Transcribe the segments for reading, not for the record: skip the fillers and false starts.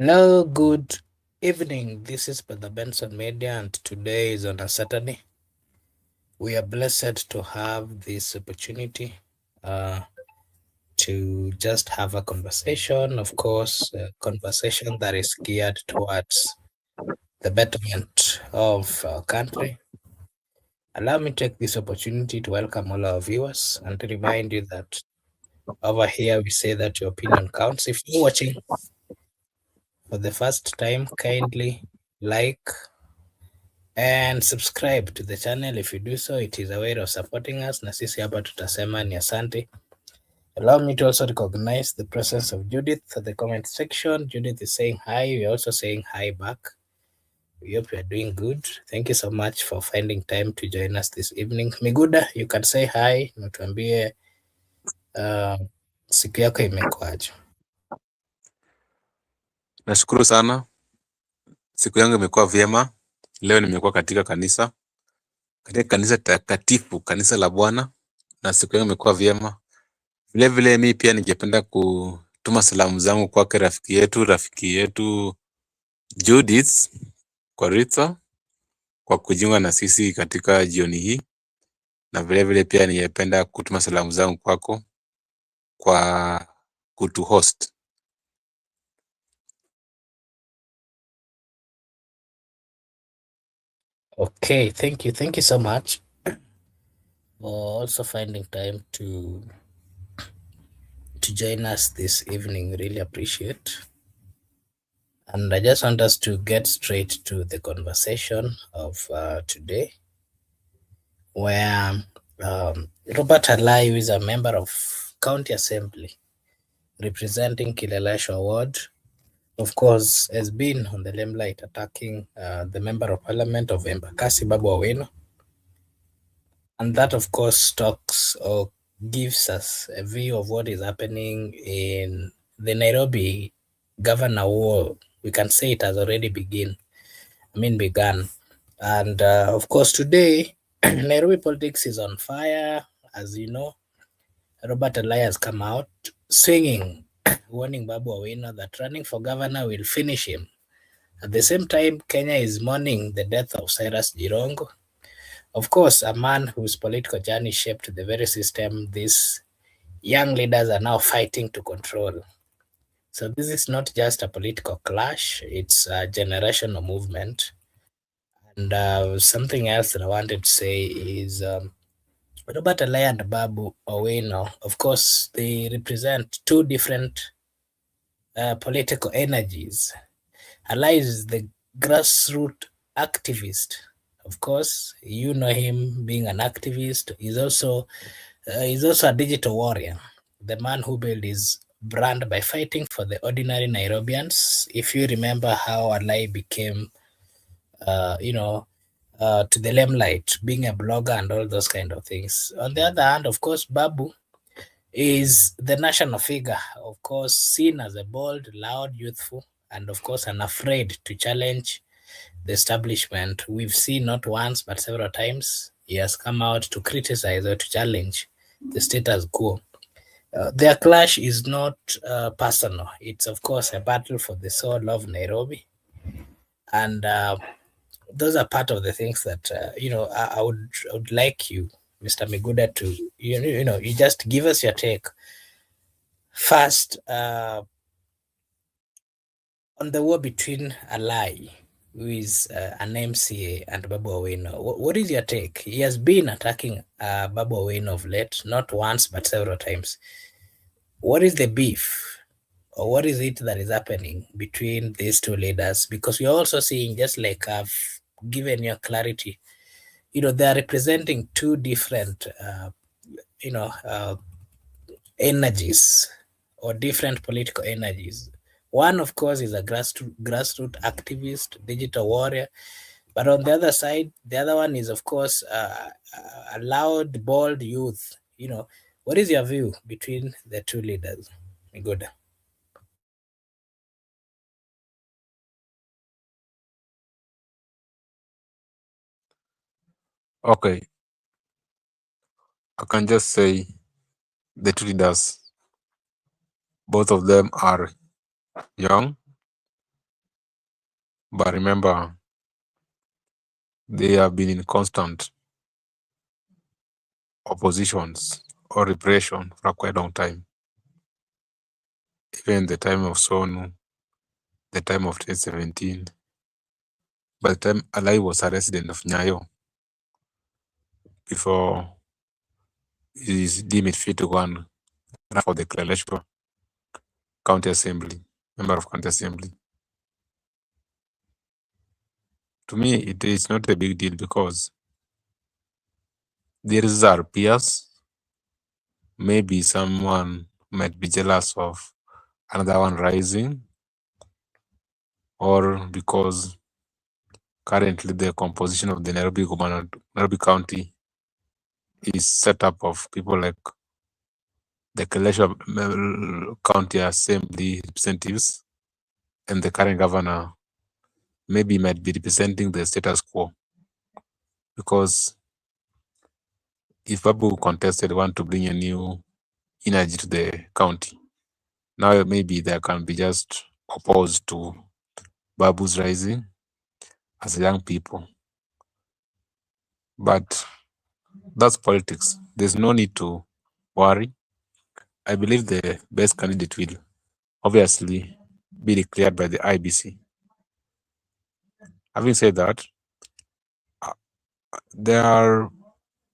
Hello, good evening. This is Brother Benson Media, and today is on a Saturday. We are blessed to have this opportunity uh, to just have a conversation, of course, a conversation that is geared towards the betterment of our country. Allow me to take this opportunity to welcome all our viewers and to remind you that over here we say that your opinion counts. If you're watching for the first time, kindly like and subscribe to the channel. If you do so, it is a way of supporting us, na sisi hapa tutasema ni asante. Allow me to also recognize the presence of Judith at the comment section. Judith is saying hi. We're also saying hi back. We hope you are doing good. Thank you so much for finding time to join us this evening. Miguda, you can say hi. Natuambie siku yako imekuaje? Nashukuru sana. Siku yangu imekuwa vyema. Leo nimekuwa katika kanisa takatifu, kanisa la Bwana, na siku yangu imekuwa vyema. Vile vile mimi pia ningependa kutuma salamu zangu kwake rafiki yetu Judith kwa Ritha kwa kujiunga na sisi katika jioni hii, na vile vile pia ningependa kutuma salamu zangu kwako kwa kutu host. Okay, thank you so much for also finding time to join us this evening. Really appreciate. And I just want us to get straight to the conversation of today, where Robert Alai, who is a member of County Assembly representing Kileleshwa Ward, of course, has been on the limelight attacking the Member of Parliament of Embakasi, Babu. And that, of course, talks or gives us a view of what is happening in the Nairobi governor war. We can say it has already begun. And of course, today, Nairobi politics is on fire. As you know, Robert Alai has come out swinging, warning Babu Owino that running for governor will finish him. At the same time, Kenya is mourning the death of Cyrus Jirongo. Of course, a man whose political journey shaped the very system these young leaders are now fighting to control. So this is not just a political clash, it's a generational movement. And something else that I wanted to say is Robert Alai and Babu Owino, of course, they represent two different political energies. Alai is the grassroots activist. Of course, you know him being an activist. He's also a digital warrior, the man who built his brand by fighting for the ordinary Nairobians. If you remember how Alai became, to the limelight, being a blogger and all those kind of things. On the other hand, of course, Babu is the national figure, of course, seen as a bold, loud, youthful, and of course, unafraid to challenge the establishment. We've seen not once but several times he has come out to criticize or to challenge the status quo. Their clash is not personal. It's, of course, a battle for the soul of Nairobi. And those are part of the things that, I would like you, Mr. Miguda, to, you just give us your take. First, on the war between Alai, who is an MCA, and Babu Owino. What is your take? He has been attacking Babu Owino of late, not once but several times. What is the beef, or what is it that is happening between these two leaders? Because we're also seeing, just like I've given you clarity, they are representing two different, energies or different political energies. One, of course, is a grassroots activist, digital warrior. But on the other side, the other one is, of course, a loud, bold youth. What is your view between the two leaders? Good. Okay, I can just say the two leaders, both of them are young, But remember, they have been in constant oppositions or repression for a quite long time. Even the time of Sonu, the time of 2017, by the time Alai was a resident of Nyayo, before he is deemed fit to go and run for the Kileleshwa County Assembly, member of County Assembly. To me, it is not a big deal because these are peers. Maybe someone might be jealous of another one rising, or because currently the composition of the Nairobi County is set up of people like the Kileleshwa County Assembly representatives and the current governor maybe might be representing the status quo. Because if Babu contested want to bring a new energy to the county, now maybe there can be just opposed to Babu's rising as young people. But that's politics. There's no need to worry. I believe the best candidate will obviously be declared by the IBC. Having said that, there are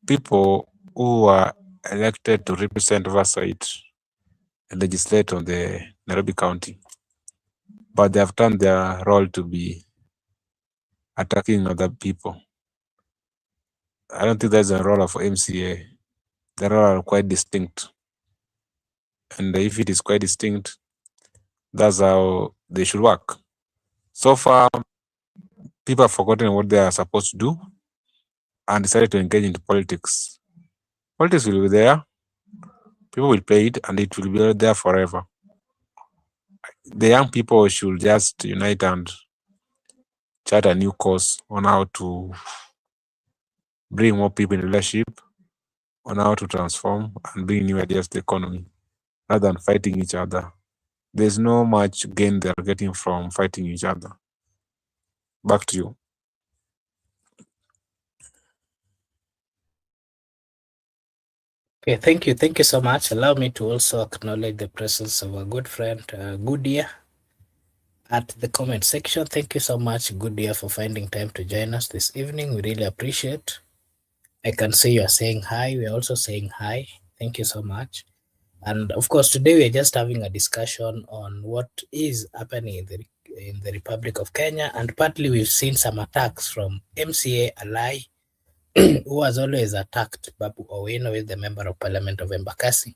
people who are elected to represent oversight and legislate on the Nairobi County, but they have turned their role to be attacking other people. I don't think that's a role of MCA. The role are quite distinct. And if it is quite distinct, that's how they should work. So far, people have forgotten what they are supposed to do and decided to engage into politics. Politics will be there, people will play it, and it will be there forever. The young people should just unite and chart a new course on how to bring more people in leadership, on how to transform and bring new ideas to the economy, rather than fighting each other. There's no much gain they're getting from fighting each other. Back to you. Okay, thank you. Thank you so much. Allow me to also acknowledge the presence of a good friend, Goodia, at the comment section. Thank you so much, Goodia, for finding time to join us this evening. We really appreciate. I can see you are saying hi. We are also saying hi. Thank you so much. And of course, today we are just having a discussion on what is happening in the Republic of Kenya, and partly we've seen some attacks from MCA Alai, who has always attacked Babu Owino, who is the member of Parliament of Embakasi.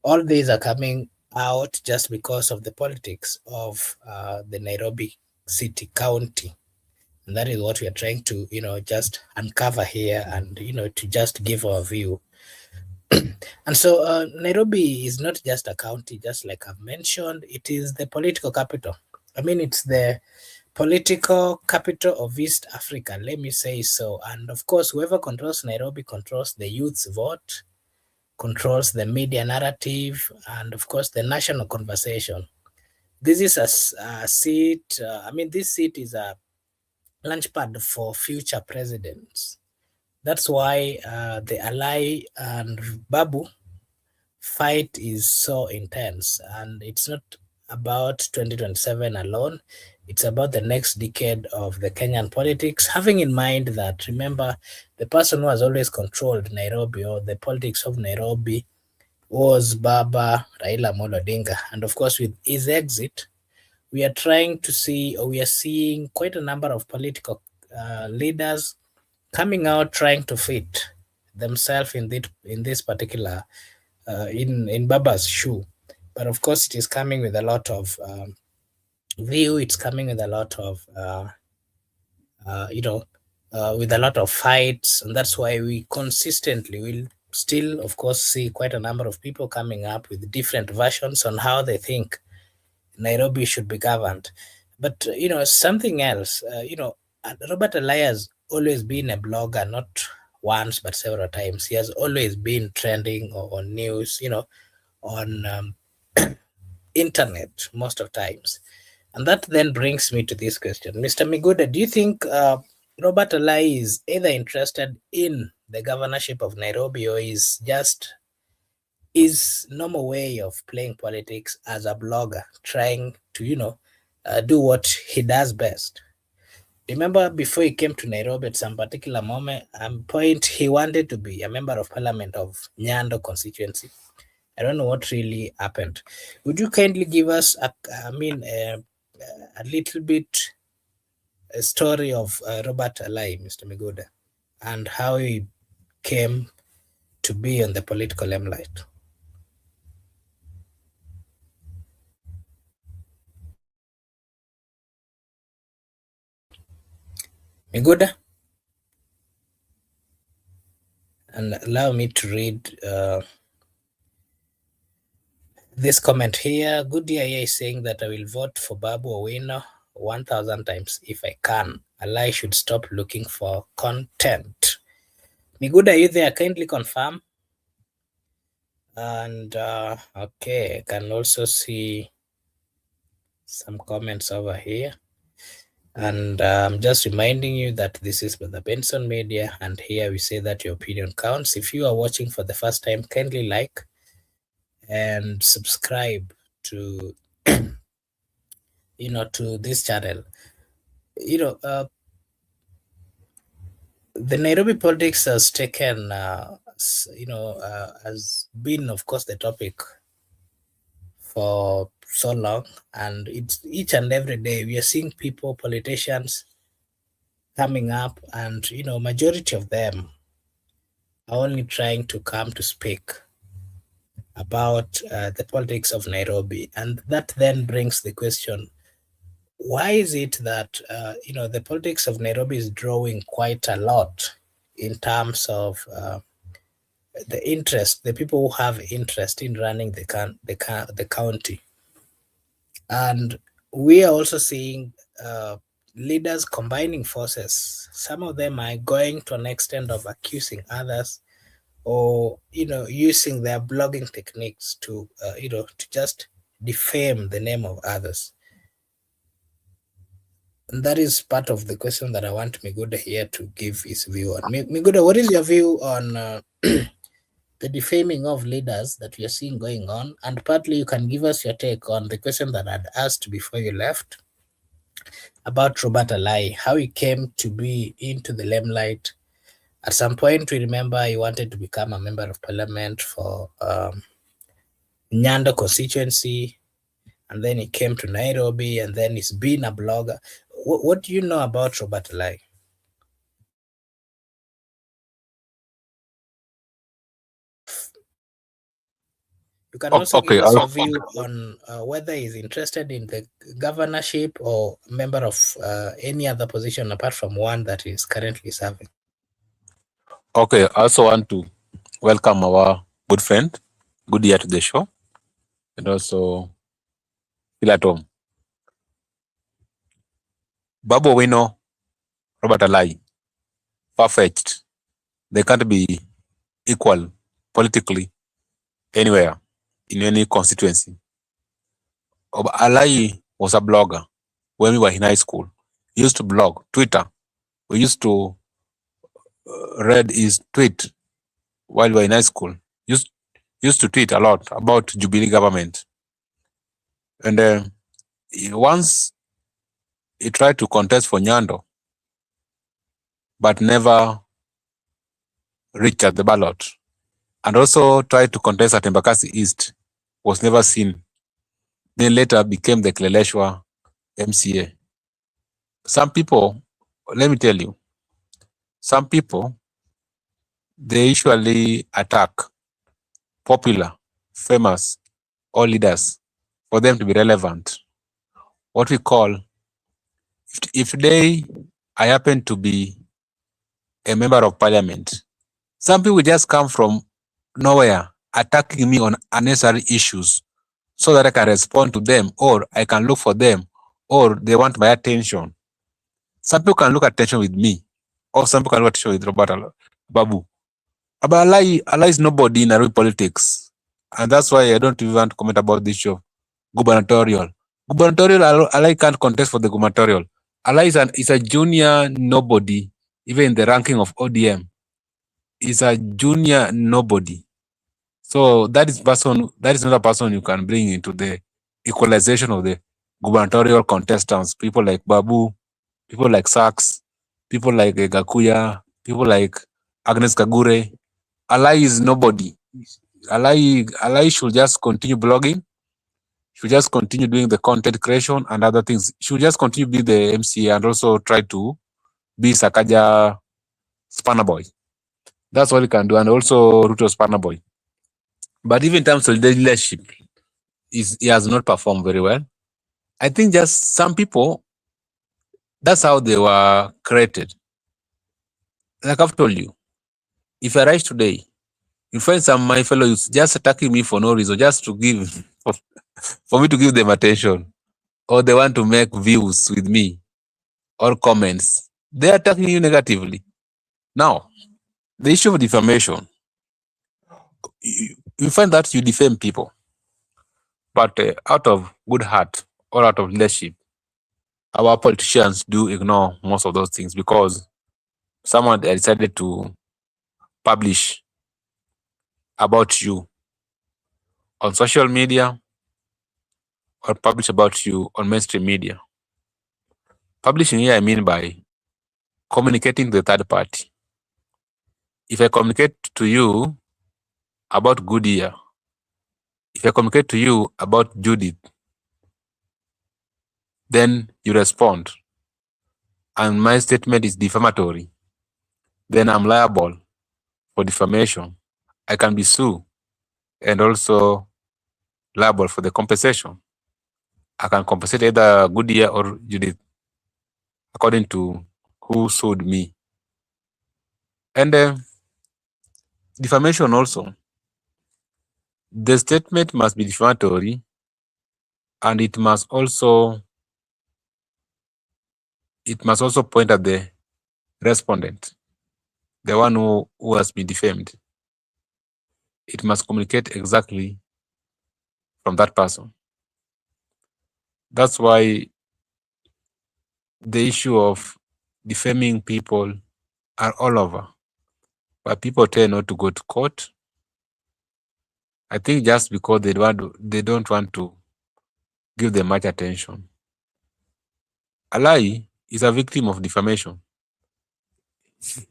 All these are coming out just because of the politics of the Nairobi City County. And that is what we are trying to, just uncover here and, to just give our view. And so Nairobi is not just a county, just like I've mentioned, it is the political capital. I mean, it's the political capital of East Africa, let me say so. And of course, whoever controls Nairobi controls the youth's vote, controls the media narrative, and of course, the national conversation. This is a seat, this seat is a launchpad for future presidents. That's why the Alai and Babu fight is so intense, and it's not about 2027 alone. It's about the next decade of the Kenyan politics, having in mind that, remember, the person who has always controlled Nairobi or the politics of Nairobi was Baba Raila Amolo Odinga. And of course, with his exit, we are trying to see, or we are seeing quite a number of political leaders coming out trying to fit themselves in this particular in Baba's shoe. But of course, it is coming with a lot of view. It's coming with a lot of with a lot of fights, and that's why we consistently will still, of course, see quite a number of people coming up with different versions on how they think Nairobi should be governed. But something else, Robert Alai has always been a blogger, not once but several times. He has always been trending on news, on internet most of times. And that then brings me to this question. Mr. Miguda, do you think Robert Alai is either interested in the governorship of Nairobi or is just his normal way of playing politics as a blogger, trying to, do what he does best? Remember, before he came to Nairobi at some particular point, he wanted to be a member of parliament of Nyando constituency. I don't know what really happened. Would you kindly give us, a little bit a story of Robert Alai, Mr. Miguda, and how he came to be on the political limelight? Miguda? And allow me to read this comment here. Good DIA is saying that I will vote for Babu Owino 1,000 times if I can. Alai should stop looking for content. Miguda, are you there? Kindly confirm. And okay, I can also see some comments over here. And I'm just reminding you that this is the Benson Media, and here we say that your opinion counts. If you are watching for the first time, kindly like and subscribe to to this channel. The Nairobi politics has taken has been, of course, the topic for so long, and it's each and every day we are seeing politicians coming up, and majority of them are only trying to come to speak about the politics of Nairobi. And that then brings the question, why is it that the politics of Nairobi is drawing quite a lot in terms of the people who have interest in running the county? And we are also seeing leaders combining forces. Some of them are going to an extent of accusing others, or using their blogging techniques to to just defame the name of others. And that is part of the question that I want Miguda here to give his view on. Miguda, what is your view on the defaming of leaders that we are seeing going on? And partly you can give us your take on the question that I'd asked before you left about Robert Alai, how he came to be into the limelight. At some point, we remember he wanted to become a member of parliament for Nyando constituency, and then he came to Nairobi, and then he's been a blogger. What do you know about Robert Alai? You can also give us your view on whether he's interested in the governorship or member of any other position apart from one that he's currently serving. Okay, I also want to welcome our good friend. Good year to the show. And also feel at home. Babu Owino, Robert Alai, far-fetched. They can't be equal politically anywhere in any constituency. Alai was a blogger when we were in high school. He used to blog, Twitter. We used to read his tweet while we were in high school. Used to tweet a lot about Jubilee government. And once he tried to contest for Nyando, but never reached at the ballot. And also tried to contest at Embakasi East, was never seen. Then later became the Kileleshwa MCA. Some people, let me tell you, some people, they usually attack popular, famous, or leaders for them to be relevant. What we call, if today I happen to be a member of parliament, some people just come from nowhere attacking me on unnecessary issues so that I can respond to them, or I can look for them, or they want my attention. Some people can look at attention with me, or some people can look at attention with Robert Babu. But Alai is nobody in Nairobi politics. And that's why I don't even want to comment about this show. Gubernatorial. Gubernatorial, Alai can't contest for the gubernatorial. Alai is a junior nobody, even in the ranking of ODM. Is a junior nobody. So that is not a person you can bring into the equalization of the gubernatorial contestants. People like Babu, people like Sachs, people like Gakuya, people like Agnes Kagure. Alai is nobody. Alai should just continue blogging. Should just continue doing the content creation and other things. Should just continue be the MCA and also try to be Sakaja spanner boy. That's all he can do, and also Ruto spanner boy. But even in terms of leadership, he has not performed very well. I think just some people, that's how they were created. Like I've told you, if I rise today, you find some of my fellows just attacking me for no reason, just to give, for me to give them attention, or they want to make views with me, or comments. They're attacking you negatively. Now, the issue of defamation, you find that you defame people, but out of good heart or out of leadership, our politicians do ignore most of those things because someone decided to publish about you on social media or publish about you on mainstream media. Publishing here, I mean by communicating to the third party. If I communicate to you about Goodyear, if I communicate to you about Judith, then you respond, and my statement is defamatory, then I'm liable for defamation. I can be sued and also liable for the compensation. I can compensate either Goodyear or Judith according to who sued me. And defamation also. The statement must be defamatory, and it must also point at the respondent, the one who has been defamed. It must communicate exactly from that person. That's why the issue of defaming people are all over, but people tend not to go to court. I think just because they don't want to give them much attention. Alai is a victim of defamation.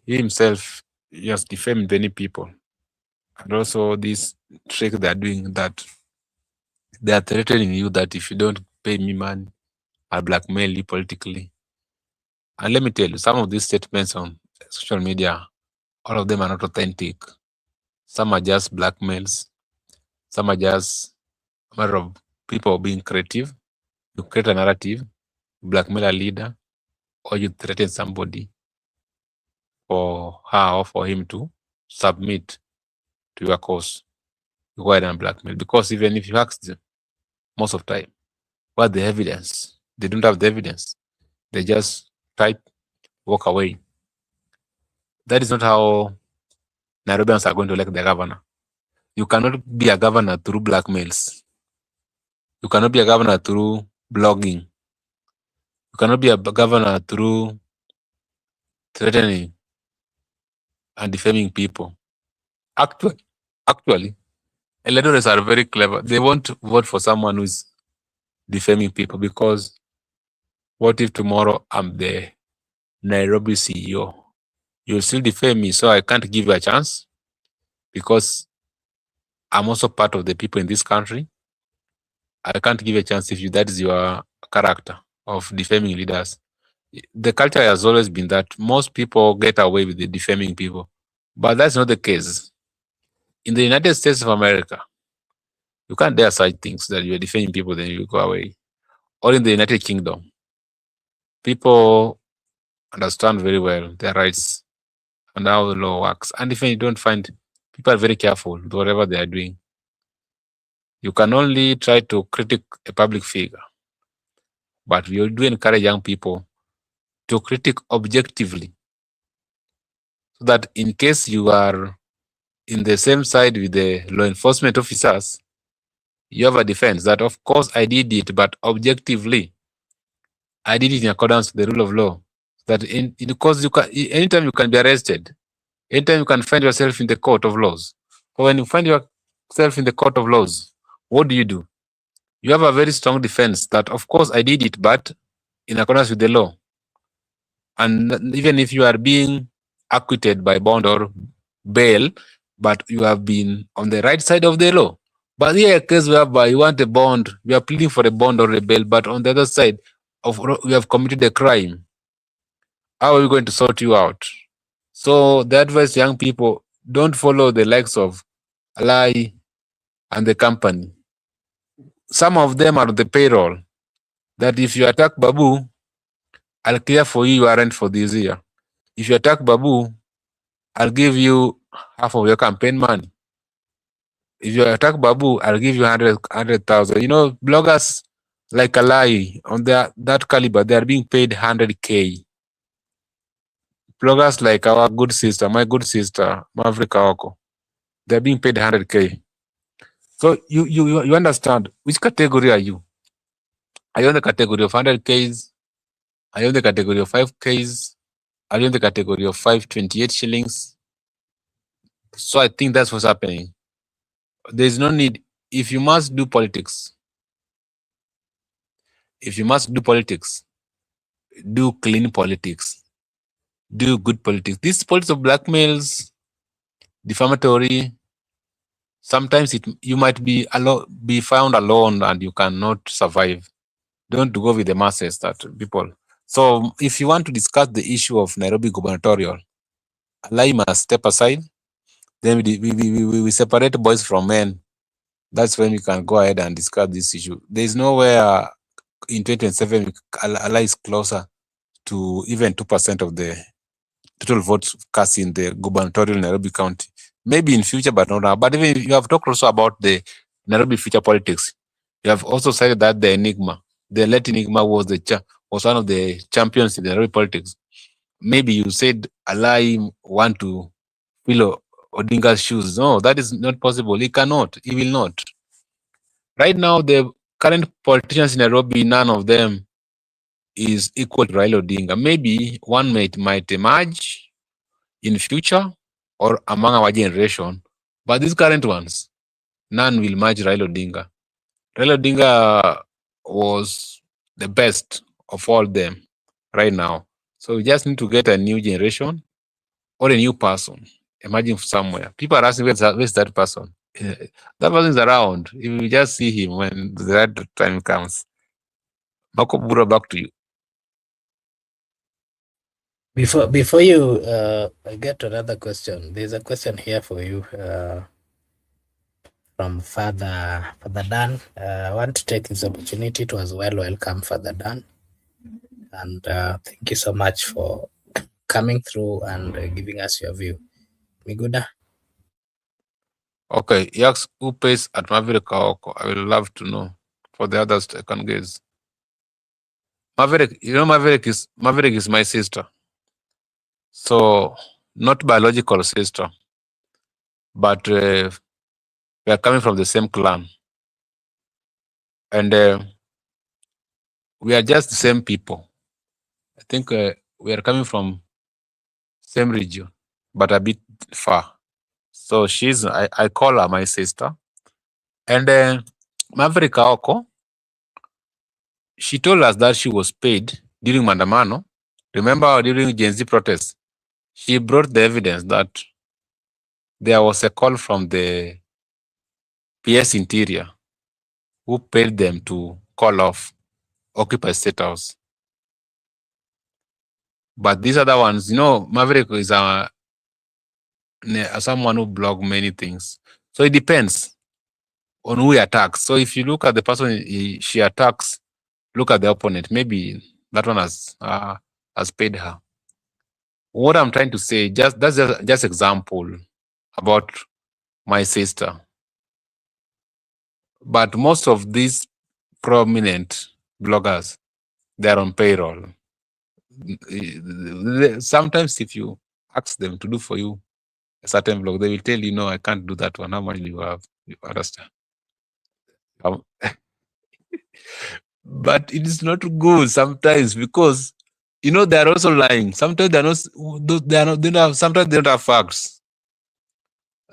He himself has defamed many people. And also this trick they're doing, that they are threatening you that if you don't pay me money, I'll blackmail you politically. And let me tell you, some of these statements on social media, all of them are not authentic. Some are just blackmails. Some are just a matter of people being creative. You create a narrative, blackmail a leader, or you threaten somebody for her or for him to submit to your cause. You go ahead and blackmail. Because even if you ask them, most of the time, what's the evidence? They don't have the evidence. They just type, walk away. That is not how Nairobians are going to elect the governor. You cannot be a governor through blackmails. You cannot be a governor through blogging. You cannot be a governor through threatening and defaming people. Actually, electors are very clever. They won't vote for someone who's defaming people, because what if tomorrow I'm the Nairobi CEO? You'll still defame me, so I can't give you a chance, because I'm also part of the people in this country. I can't give a chance if that is your character of defaming leaders. The culture has always been that most people get away with the defaming people, but that's not the case. In the United States of America, you can't dare such things that you're defaming people, then you go away. Or in the United Kingdom, people understand very well their rights and how the law works. And if you don't find, people are very careful with whatever they are doing. You can only try to critique a public figure, but we do encourage young people to critique objectively, so that in case you are in the same side with the law enforcement officers, you have a defense that, of course, I did it, but objectively, I did it in accordance with the rule of law. That because you can, anytime you can be arrested, anytime you can find yourself in the court of laws. So when you find yourself in the court of laws, what do? You have a very strong defense that, of course, I did it, but in accordance with the law. And even if you are being acquitted by bond or bail, but you have been on the right side of the law. But here, a case whereby you want a bond, you are pleading for a bond or a bail, but on the other side of you have committed a crime. How are we going to sort you out? So the advice to young people, don't follow the likes of Alai and the company. Some of them are on the payroll. That if you attack Babu, I'll clear for you your rent for this year. If you attack Babu, I'll give you half of your campaign money. If you attack Babu, I'll give you 100,000. You know, bloggers like Alai on that caliber, they are being paid 100K. Bloggers like our good sister, my good sister, Maverick Awako, they're being paid 100K. So you understand which category are you? Are you in the category of 100Ks? Are you in the category of 5Ks? Are you in the category of 528 shillings? So I think that's what's happening. There's no need. If you must do politics, do clean politics, do good politics. This politics of blackmails, defamatory, sometimes you might be found alone and you cannot survive. Don't go with the masses that people. So if you want to discuss the issue of Nairobi gubernatorial, Alai must step aside. Then we separate boys from men. That's when we can go ahead and discuss this issue. There is nowhere in 2027 Alai is closer to even 2% of the total votes cast in the gubernatorial Nairobi County. Maybe in future, but not now. But even you have talked also about the Nairobi future politics. You have also said that the late Enigma was one of the champions in the Nairobi politics. Maybe you said Alai want to fill Odinga's shoes. No, that is not possible. He cannot. He will not. Right now, the current politicians in Nairobi, none of them is equal to Raila Odinga. Maybe one might emerge in future or among our generation, but these current ones, none will match Raila Odinga. Raila Odinga was the best of all them right now. So we just need to get a new generation or a new person emerging from somewhere. People are asking, where's that person? That person is around. You will just see him when the right time comes. Bako Bura, back to you. Before you get to another question, there's a question here for you from Father Dan. I want to take this opportunity to as well welcome Father Dan, and thank you so much for coming through and giving us your view. Miguda. Okay, Yax, who pays at Maverick Kaoko? I will love to know. For the others, I can guess. Maverick, you know, Maverick is my sister. So, not biological sister, but we are coming from the same clan. And we are just the same people. I think we are coming from same region, but a bit far. So I call her my sister. And Maverick Kaoko, she told us that she was paid during Mandamano. Remember during Gen Z protests, she brought the evidence that there was a call from the PS Interior who paid them to call off Occupy State House. But these other ones, you know, Maverick is someone who blog many things. So it depends on who he attacks. So if you look at the person she attacks, look at the opponent. Maybe that one has paid her. What I'm trying to say, that's just example about my sister. But most of these prominent bloggers, they're on payroll. Sometimes if you ask them to do for you a certain blog, they will tell you, no, I can't do that one. How much do you have? You understand? But it is not good sometimes because they are also lying. Sometimes they are not. They don't have. Sometimes they don't have facts.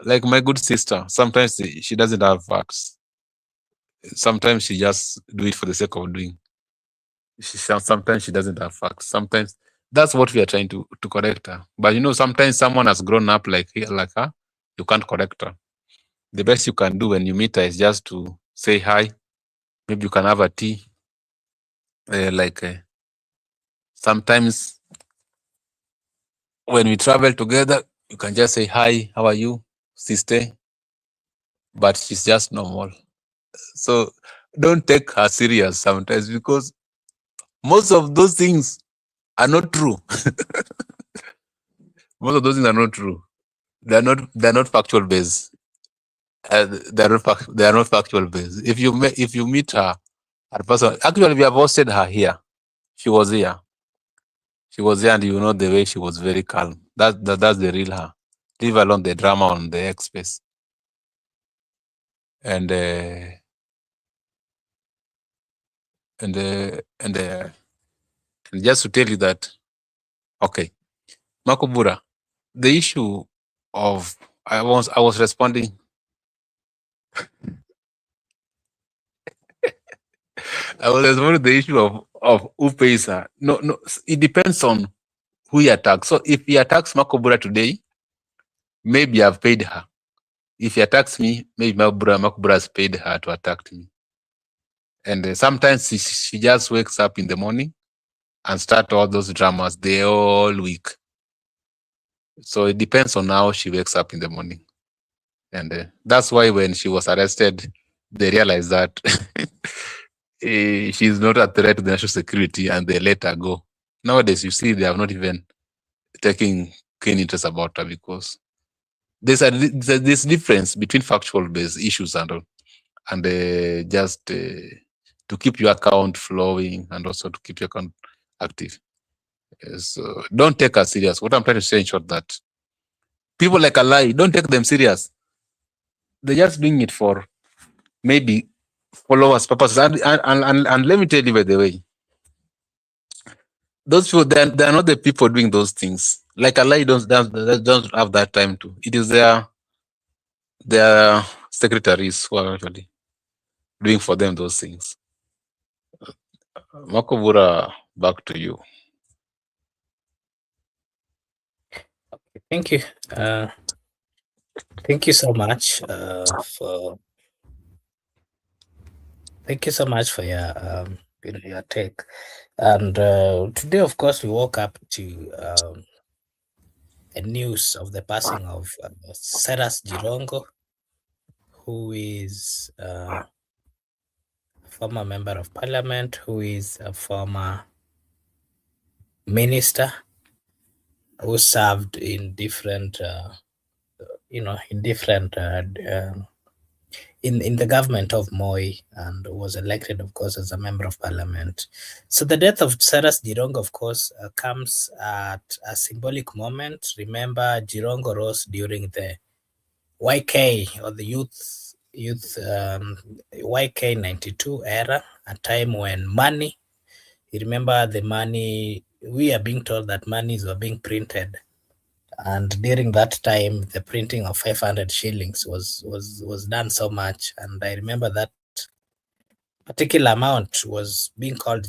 Like my good sister, sometimes she doesn't have facts. Sometimes she just do it for the sake of doing. Sometimes she doesn't have facts. Sometimes that's what we are trying to correct her. But sometimes someone has grown up like her, you can't correct her. The best you can do when you meet her is just to say hi. Maybe you can have a tea. Sometimes when we travel together, you can just say hi, how are you, sister? But she's just normal. So don't take her serious sometimes because most of those things are not true. Most of those things are not true. They're not factual based. They are not factual based. If you meet her at person, actually we have hosted her here. She was here. She was here, and the way she was very calm. That's the real her. Leave alone the drama on the X space. And just to tell you that, okay, Makubura, the issue of I was responding. I was responding to the issue of who pays her. No, it depends on who he attacks. So if he attacks Makubura today, maybe I've paid her. If he attacks me, maybe Makubura has paid her to attack me. And sometimes she just wakes up in the morning and start all those dramas the whole week. So it depends on how she wakes up in the morning. And that's why when she was arrested, they realized that she's not a threat to the national security, and they let her go. Nowadays, you see, they have not even taking keen interest about her because there's this difference between factual-based issues and just to keep your account flowing and also to keep your account active. So don't take her serious. What I'm trying to say in short that people like Alai, don't take them serious. They're just doing it for maybe followers purposes. And let me tell you, by the way, those people, they're not the people doing those things. Like Alai don't have that time to. It is their secretaries who are actually doing for them those things. Makobura, back to you. Thank you. Thank you so much for your take. And today, of course, we woke up to a news of the passing of Cyrus Jirongo, who is a former member of parliament, who is a former minister, who served in different, in the government of Moi, and was elected, of course, as a member of parliament. So the death of Cyrus Jirongo, of course, comes at a symbolic moment. Remember, Jirongo rose during the YK, or the youth YK 92 era, a time when money, you remember the money, we are being told that monies were being printed. And during that time, the printing of 500 shillings was done so much. And I remember that particular amount was being called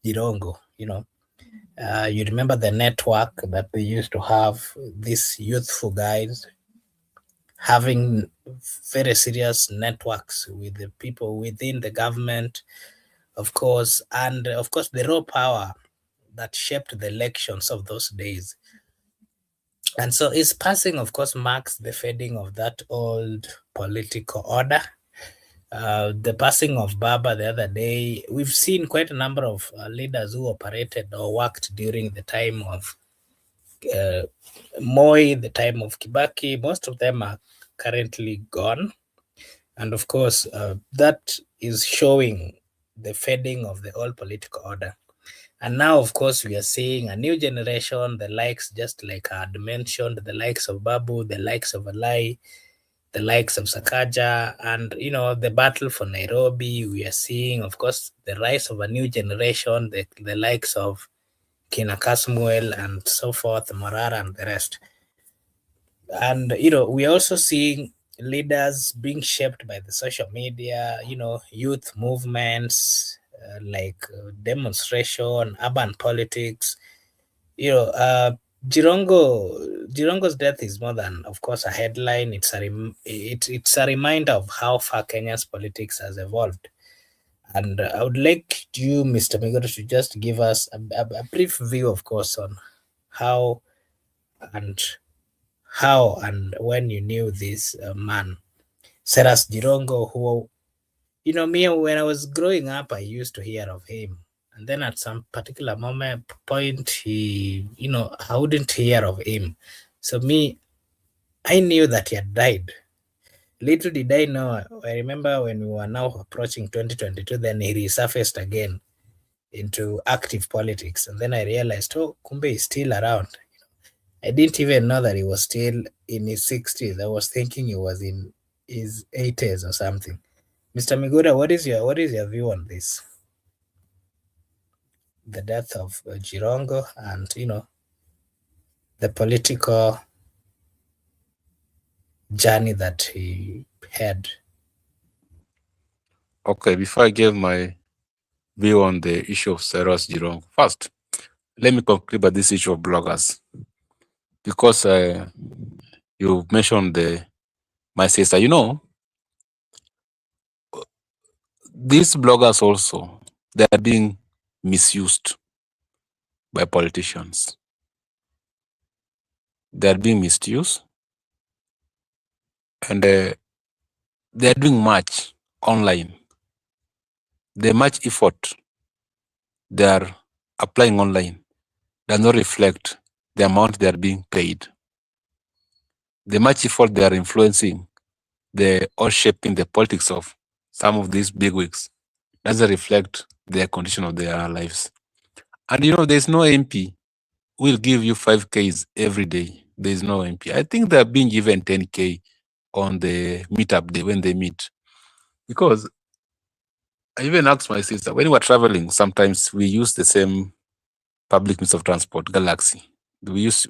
Jirongo. You remember the network that they used to have, these youthful guys having very serious networks with the people within the government, of course, and of course the raw power that shaped the elections of those days. And so his passing, of course, marks the fading of that old political order. The passing of Baba the other day, we've seen quite a number of leaders who operated or worked during the time of Moi, the time of Kibaki. Most of them are currently gone. And of course, that is showing the fading of the old political order. And now, of course, we are seeing a new generation, the likes, just like I had mentioned, the likes of Babu, the likes of Alai, the likes of Sakaja, and the battle for Nairobi. We are seeing, of course, the rise of a new generation, the likes of Kina Kasmuel and so forth, Morara and the rest. And we're also seeing leaders being shaped by the social media, youth movements, like demonstration, urban politics. Jirongo's death is more than, of course, a headline. It's a reminder of how far Kenya's politics has evolved. And I would like you, Mr. Migoro, to just give us a brief view, of course, on how and and when you knew this man, Cyrus Jirongo, who, me, when I was growing up, I used to hear of him. And then at some particular point, I wouldn't hear of him. So me, I knew that he had died. Little did I know, I remember when we were now approaching 2022, then he resurfaced again into active politics. And then I realized, oh, Kumbe is still around. I didn't even know that he was still in his 60s. I was thinking he was in his 80s or something. Mr. Migura, what is your view on this? The death of Jirongo and the political journey that he had. Okay, before I give my view on the issue of Cyrus Jirongo, first, let me conclude about this issue of bloggers. Because you mentioned my sister, these bloggers also, they are being misused by politicians. They are being misused, and they are doing much online. The much effort they are applying online does not reflect the amount they are being paid. The much effort they are influencing, or shaping the politics of some of these bigwigs doesn't reflect their condition of their lives. And there's no MP who will give you 5Ks every day. There's no MP. I think they're being given 10K on the meetup day when they meet. Because I even asked my sister, when we were traveling, sometimes we use the same public means of transport, Galaxy. We use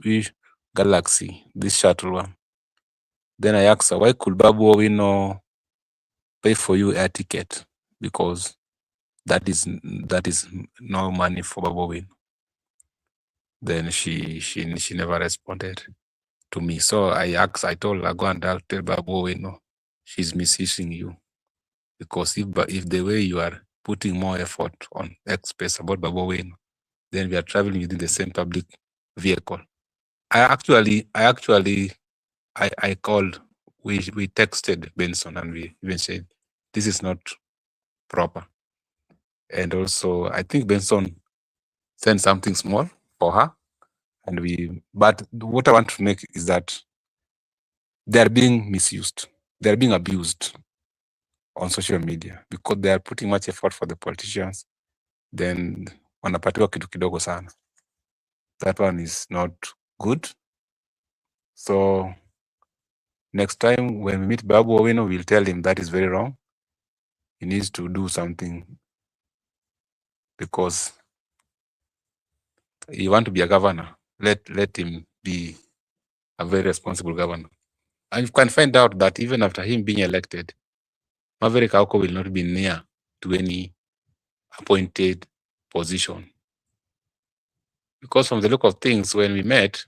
Galaxy, this shuttle one. Then I asked her, why could Babu pay for you air ticket? Because that is no money for Babu. Then she never responded to me. So I told her, go and tell Babu, she's misusing you. Because if the way you are putting more effort on express about Babu, then we are traveling within the same public vehicle. I called, we texted Benson and we even said, this is not proper. And also, I think Benson sent something small for her. But what I want to make is that they are being misused. They are being abused on social media because they are putting much effort for the politicians. Then wanapatiwa kitu kidogo sana. That one is not good. So next time when we meet Babu Owino, we'll tell him that is very wrong. He needs to do something because you want to be a governor. Let him be a very responsible governor. And you can find out that even after him being elected, Maverick Auko will not be near to any appointed position. Because from the look of things, when we met,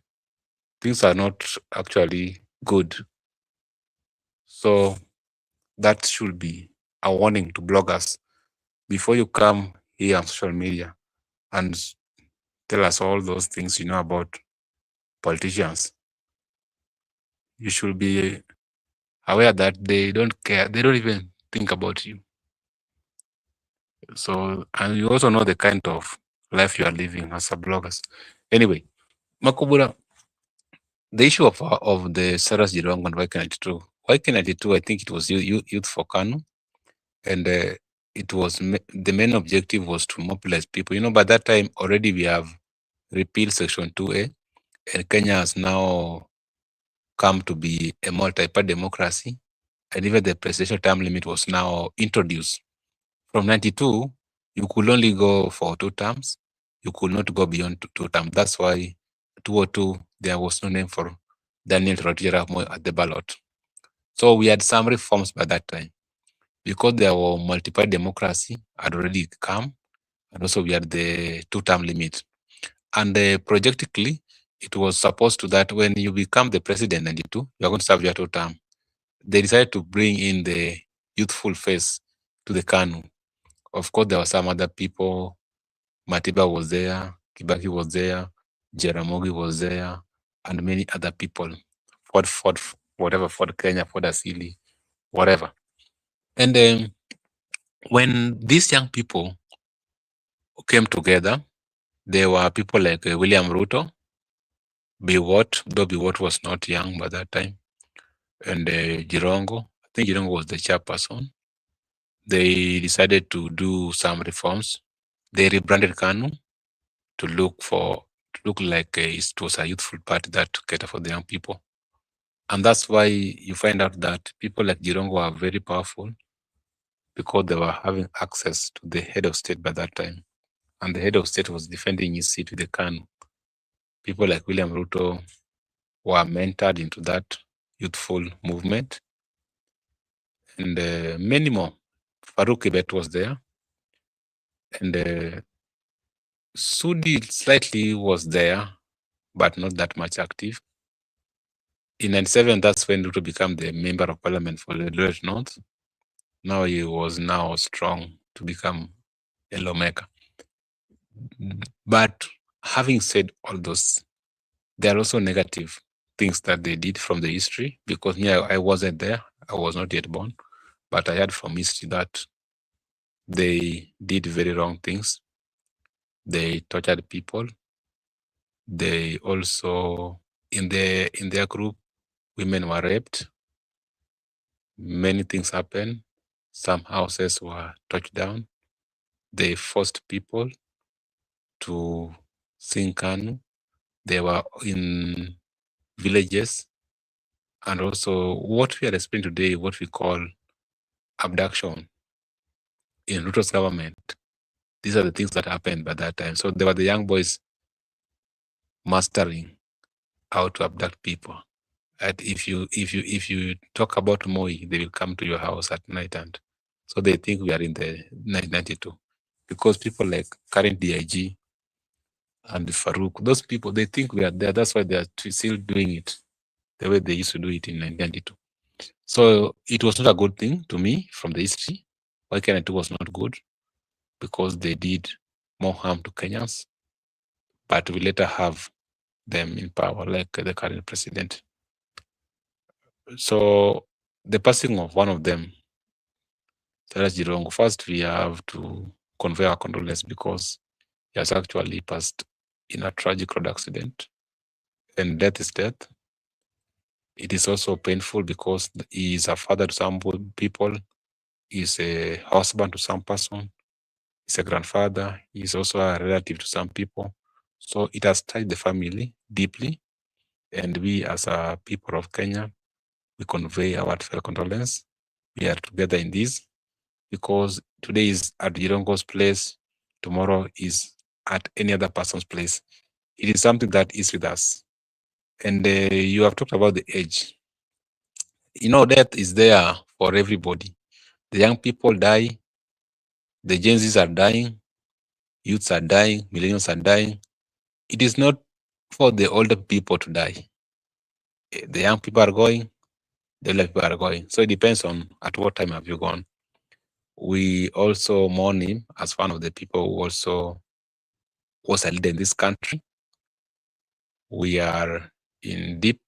things are not actually good. So that should be a warning to bloggers before you come here on social media and tell us all those things you know about politicians. You should be aware that they don't care. They don't even think about you. So, and you also know the kind of life you are living as a bloggers. Anyway, Makubura, the issue of the Cyrus Jirongo and YK92. YK92, I think it was Youth for Kanu. And it was the main objective was to mobilize people. By that time already we have repealed Section 2A, and Kenya has now come to be a multi-party democracy. and even the presidential term limit was now introduced. From 92, you could only go for 2 terms. You could not go beyond 2 terms. That's why 202, there was no name for Daniel Toroitich arap Moi at the ballot. So we had some reforms by that time because there were multi-party democracy had already come, and also we had the 2-term limit. And projectically, it was supposed to that when you become the president 92, you are going to serve your 2 term. They decided to bring in the youthful face to the KANU. Of course, there were some other people. Matiba was there, Kibaki was there, Jaramogi was there, and many other people. Ford, whatever, Ford Kenya, Ford Asili, whatever. And when these young people came together, there were people like William Ruto, Biwott, though Biwott was not young by that time, and Jirongo. I think Jirongo was the chairperson. They decided to do some reforms. They rebranded KANU to look like it was a youthful party that cater for the young people. And that's why you find out that people like Jirongo are very powerful because they were having access to the head of state by that time. And the head of state was defending his seat with the KANU. People like William Ruto were mentored into that youthful movement. And many more. Farouk Kibet was there. And Sudi slightly was there, but not that much active. In 97, that's when Ruto became the member of parliament for the Eldoret North. Now he was now strong to become a lawmaker. But having said all those, there are also negative things that they did from the history, because I wasn't there. I was not yet born. But I heard from history that they did very wrong things. They tortured people. They also, in their group, women were raped. Many things happened. Some houses were torched down. They forced people to sing KANU. They were in villages. And also what we are explaining today, what we call abduction in Ruto's government. These are the things that happened by that time. So there were the young boys mastering how to abduct people. And if you talk about Moi, they will come to your house at night, and so they think we are in the 1992, because people like current DIG and Farouk, those people, they think we are there. That's why they are still doing it the way they used to do it in 1992. So it was not a good thing to me from the history. Why Kenya 2 was not good? Because they did more harm to Kenyans, but we later have them in power, like the current president. So the passing of one of them, Cyrus Jirongo, first we have to convey our condolences because he has actually passed in a tragic road accident, and death is death. It is also painful because he is a father to some people, he is a husband to some person, he's a grandfather, he is also a relative to some people. So it has touched the family deeply, and we as a people of Kenya, we convey our heartfelt condolence. We are together in this because today is at Jirongo's place, tomorrow is at any other person's place. It is something that is with us. And you have talked about the age. You know, death is there for everybody. The young people die, the Gen Zs are dying, youths are dying, millennials are dying. It is not for the older people to die. The young people are going, the older people are going. So it depends on at what time have you gone. We also mourn him as one of the people who also was a leader in this country. We are in deep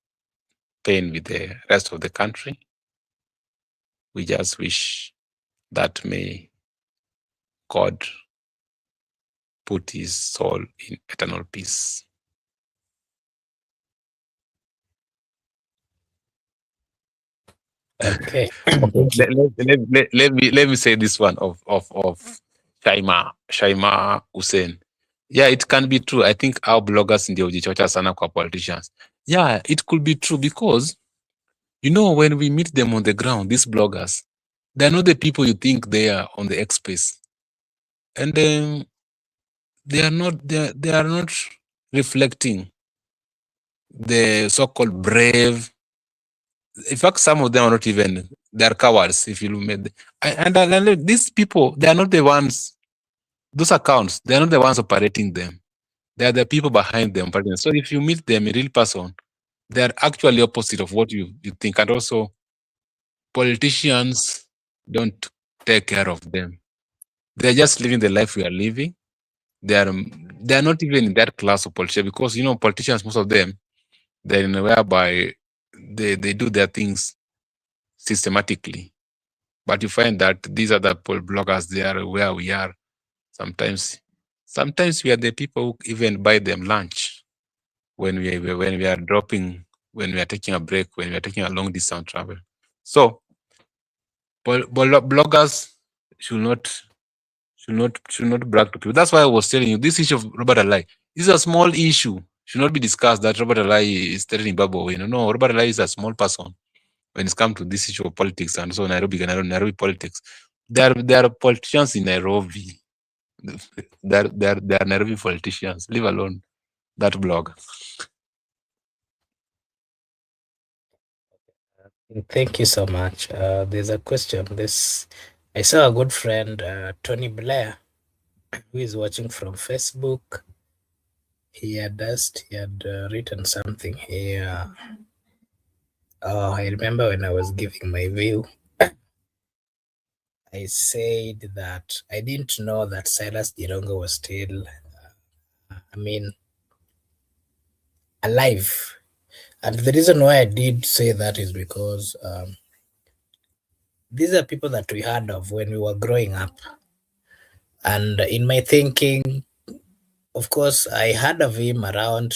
pain with the rest of the country. We just wish that may God put his soul in eternal peace. Okay. Let me say this one of Shaima Hussein. Yeah, it can be true. I think our bloggers ndio hujichocha sana kwa politicians. Yeah, it could be true because You know, when we meet them on the ground, these bloggers, they're not the people you think they are on the X space. And they are not reflecting the so-called brave. In fact, some of them are not even, they are cowards. If you look and these people, they are not the ones, those accounts, they are not the ones operating them. They are the people behind them. So if you meet them in real person, they are actually opposite of what you think. And also, politicians don't take care of them. They're just living the life we are living. They are not even in that class of politicians, because you know politicians, most of them, they're in a whereby they do their things systematically. But you find that these other bloggers, they are where we are. Sometimes we are the people who even buy them lunch when we are dropping, when we are taking a break, when we are taking a long distance travel. So bloggers should not brag to people. That's why I was telling you this issue of Robert Alai is a small issue. Should not be discussed that Robert Alai is threatening Babu. No, Robert Alai is a small person when it's come to this issue of politics, and so Nairobi politics. There are politicians in Nairobi. There are Nairobi politicians. Leave alone that blog. Thank you so much. There's a question. I saw a good friend, Tony Blair, who is watching from Facebook. He had written something here. I remember when I was giving my view, I said that I didn't know that Cyrus Jirongo was still, alive. And the reason why I did say that is because these are people that we heard of when we were growing up. And in my thinking, of course, I heard of him around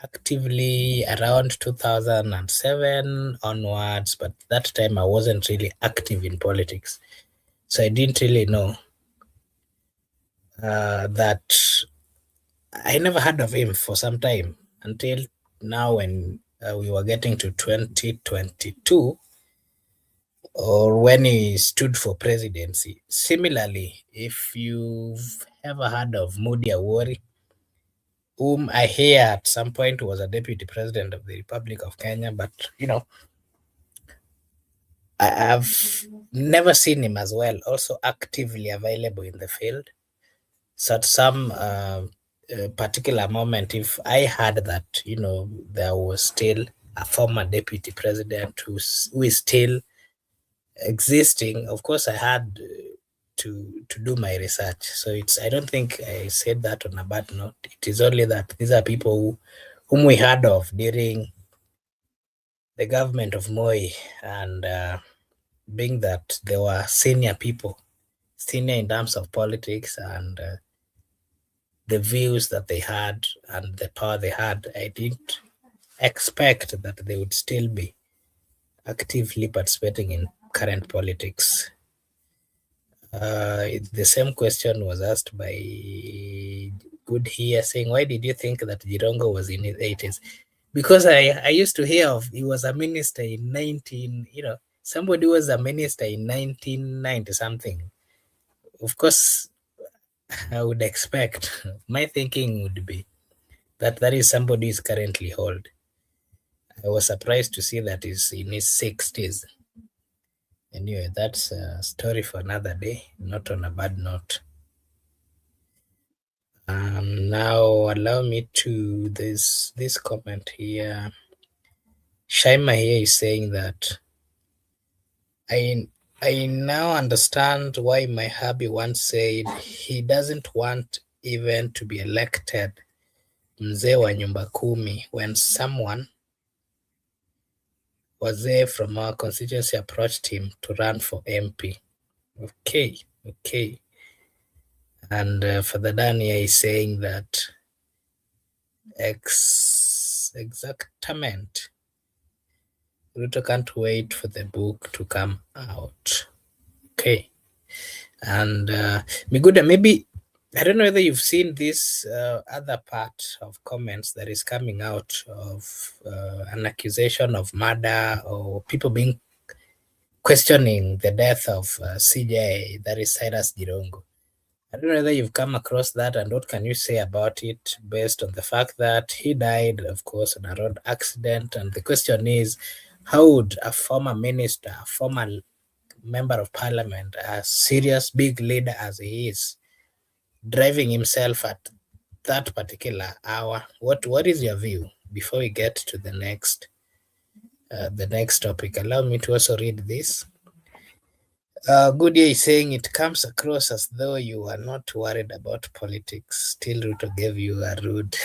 actively around 2007 onwards, but that time I wasn't really active in politics. So I didn't really know that I never heard of him for some time until now when we were getting to 2022 or when he stood for presidency. Similarly, if you've ever heard of Moody Awori, whom I hear at some point was a deputy president of the Republic of Kenya, but I've never seen him as well, also actively available in the field. So at some particular moment, if I heard that, there was still a former deputy president who is still existing, of course, I had to do my research. So I don't think I said that on a bad note. It is only that these are people whom we heard of during the government of Moi, and being that they were senior people, senior in terms of politics and the views that they had and the power they had, I didn't expect that they would still be actively participating in current politics. The same question was asked by Good here, saying, "Why did you think that Jirongo was in his 80s?" Because I used to hear of he was a minister in somebody was a minister in 1990 something. Of course, I would expect, my thinking would be that is somebody who is currently old. I was surprised to see that he's in his 60s. Anyway, that's a story for another day, not on a bad note. Now allow me to this comment here. Shaima here is saying that I now understand why my hubby once said he doesn't want even to be elected mzee wa nyumba kumi when someone wazee from our constituency approached him to run for MP. Okay. And Father Dania is saying that exactament. Ruto can't wait for the book to come out. Okay. And Miguda, maybe I don't know whether you've seen this other part of comments that is coming out of an accusation of murder or people being questioning the death of CJ, that is Cyrus Jirongo. I don't know whether you've come across that, and what can you say about it based on the fact that he died, of course, in a road accident. And the question is, how would a former minister, a former member of parliament, a serious big leader as he is, driving himself at that particular hour? What is your view before we get to the next topic? Allow me to also read this. Goodyear is saying it comes across as though you are not worried about politics. Still, Ruto gave you a rude.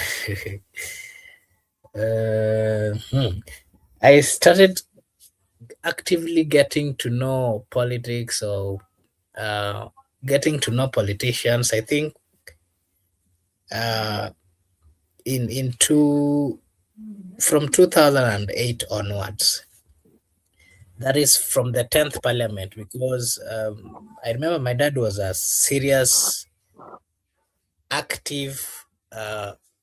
I started actively getting to know politics or getting to know politicians. I think uh, in two from 2008 onwards. That is from the 10th parliament, because I remember my dad was a serious, active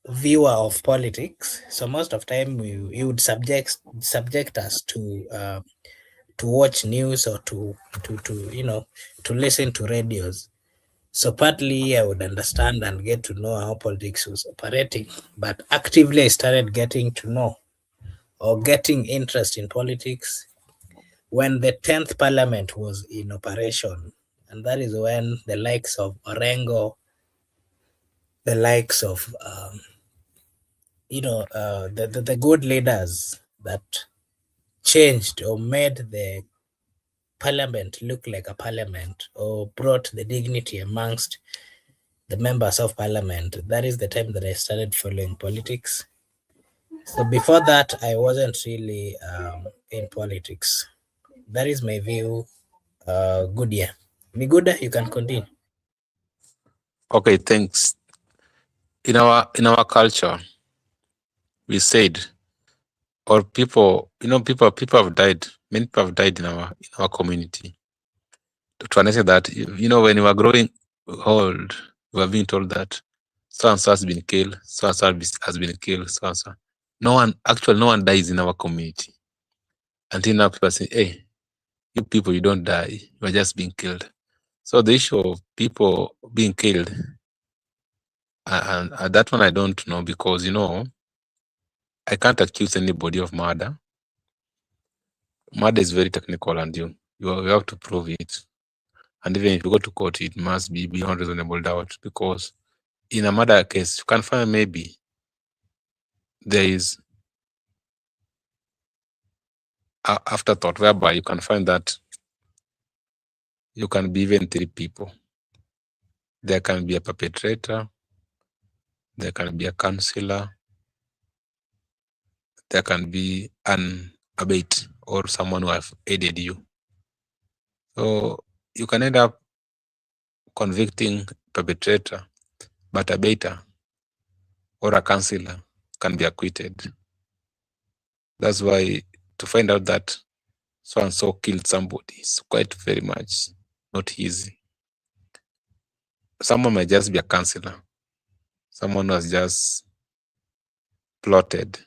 viewer of politics. So most of time he would subject us to watch news or to listen to radios. So partly I would understand and get to know how politics was operating, but actively I started getting to know or getting interest in politics when the 10th parliament was in operation. And that is when the likes of Orengo, the likes of the good leaders that changed or made the parliament look like a parliament or brought the dignity amongst the members of parliament. That is the time that I started following politics. So before that, I wasn't really in politics. That is my view. Good year. Miguda, you can continue. Okay, thanks. In our culture, we said, or people, people have died. Many people have died in our community. To an extent that when you are growing old, you are being told that so and so has been killed, so and so has been killed, so and so. No one dies in our community. Until now, people say, "Hey, you people, you don't die. You are just being killed." So the issue of people being killed, and that one I don't know, because I can't accuse anybody of murder. Murder is very technical, and you have to prove it. And even if you go to court, it must be beyond reasonable doubt, because in a murder case, you can find maybe there is a afterthought, whereby you can find that you can be even 3 people. There can be a perpetrator, there can be a counselor, there can be an abate or someone who have aided you. So you can end up convicting perpetrator, but a abater or a counselor can be acquitted. That's why to find out that so and so killed somebody is quite very much not easy. Someone might just be a counselor, someone who has just plotted,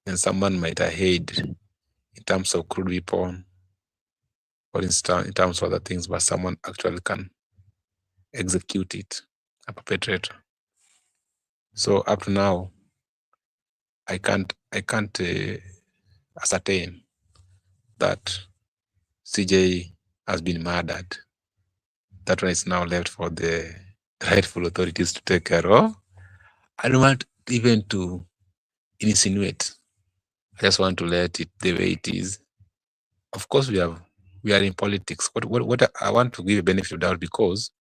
and someone might have aid in terms of crude weapon or in terms of other things, but someone actually can execute it, a perpetrator. So up to now, I can't ascertain that CJ has been murdered. That one is now left for the rightful authorities to take care of. I don't want even to insinuate. I just want to let it the way it is. Of course, we are in politics. What I want to give a benefit of doubt, because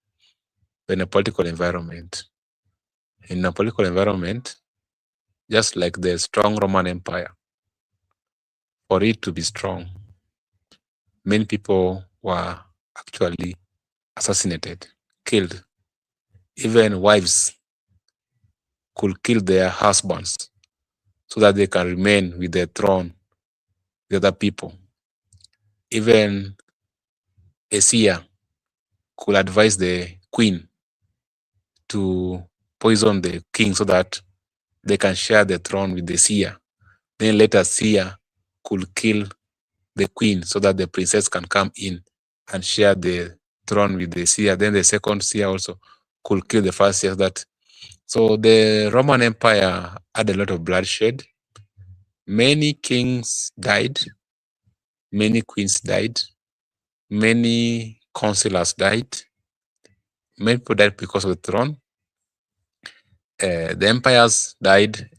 we're in a political environment. In a political environment, just like the strong Roman Empire, for it to be strong, many people were actually assassinated, killed. Even wives could kill their husbands so that they can remain with their throne, the other people. Even a seer could advise the queen to poison the king so that they can share the throne with the seer. Then later seer could kill the queen so that the princess can come in and share the throne with the seer. Then the second seer also could kill the first seer. So the Roman Empire had a lot of bloodshed. Many kings died. Many queens died. Many counselors died. Many people died because of the throne. The empires died.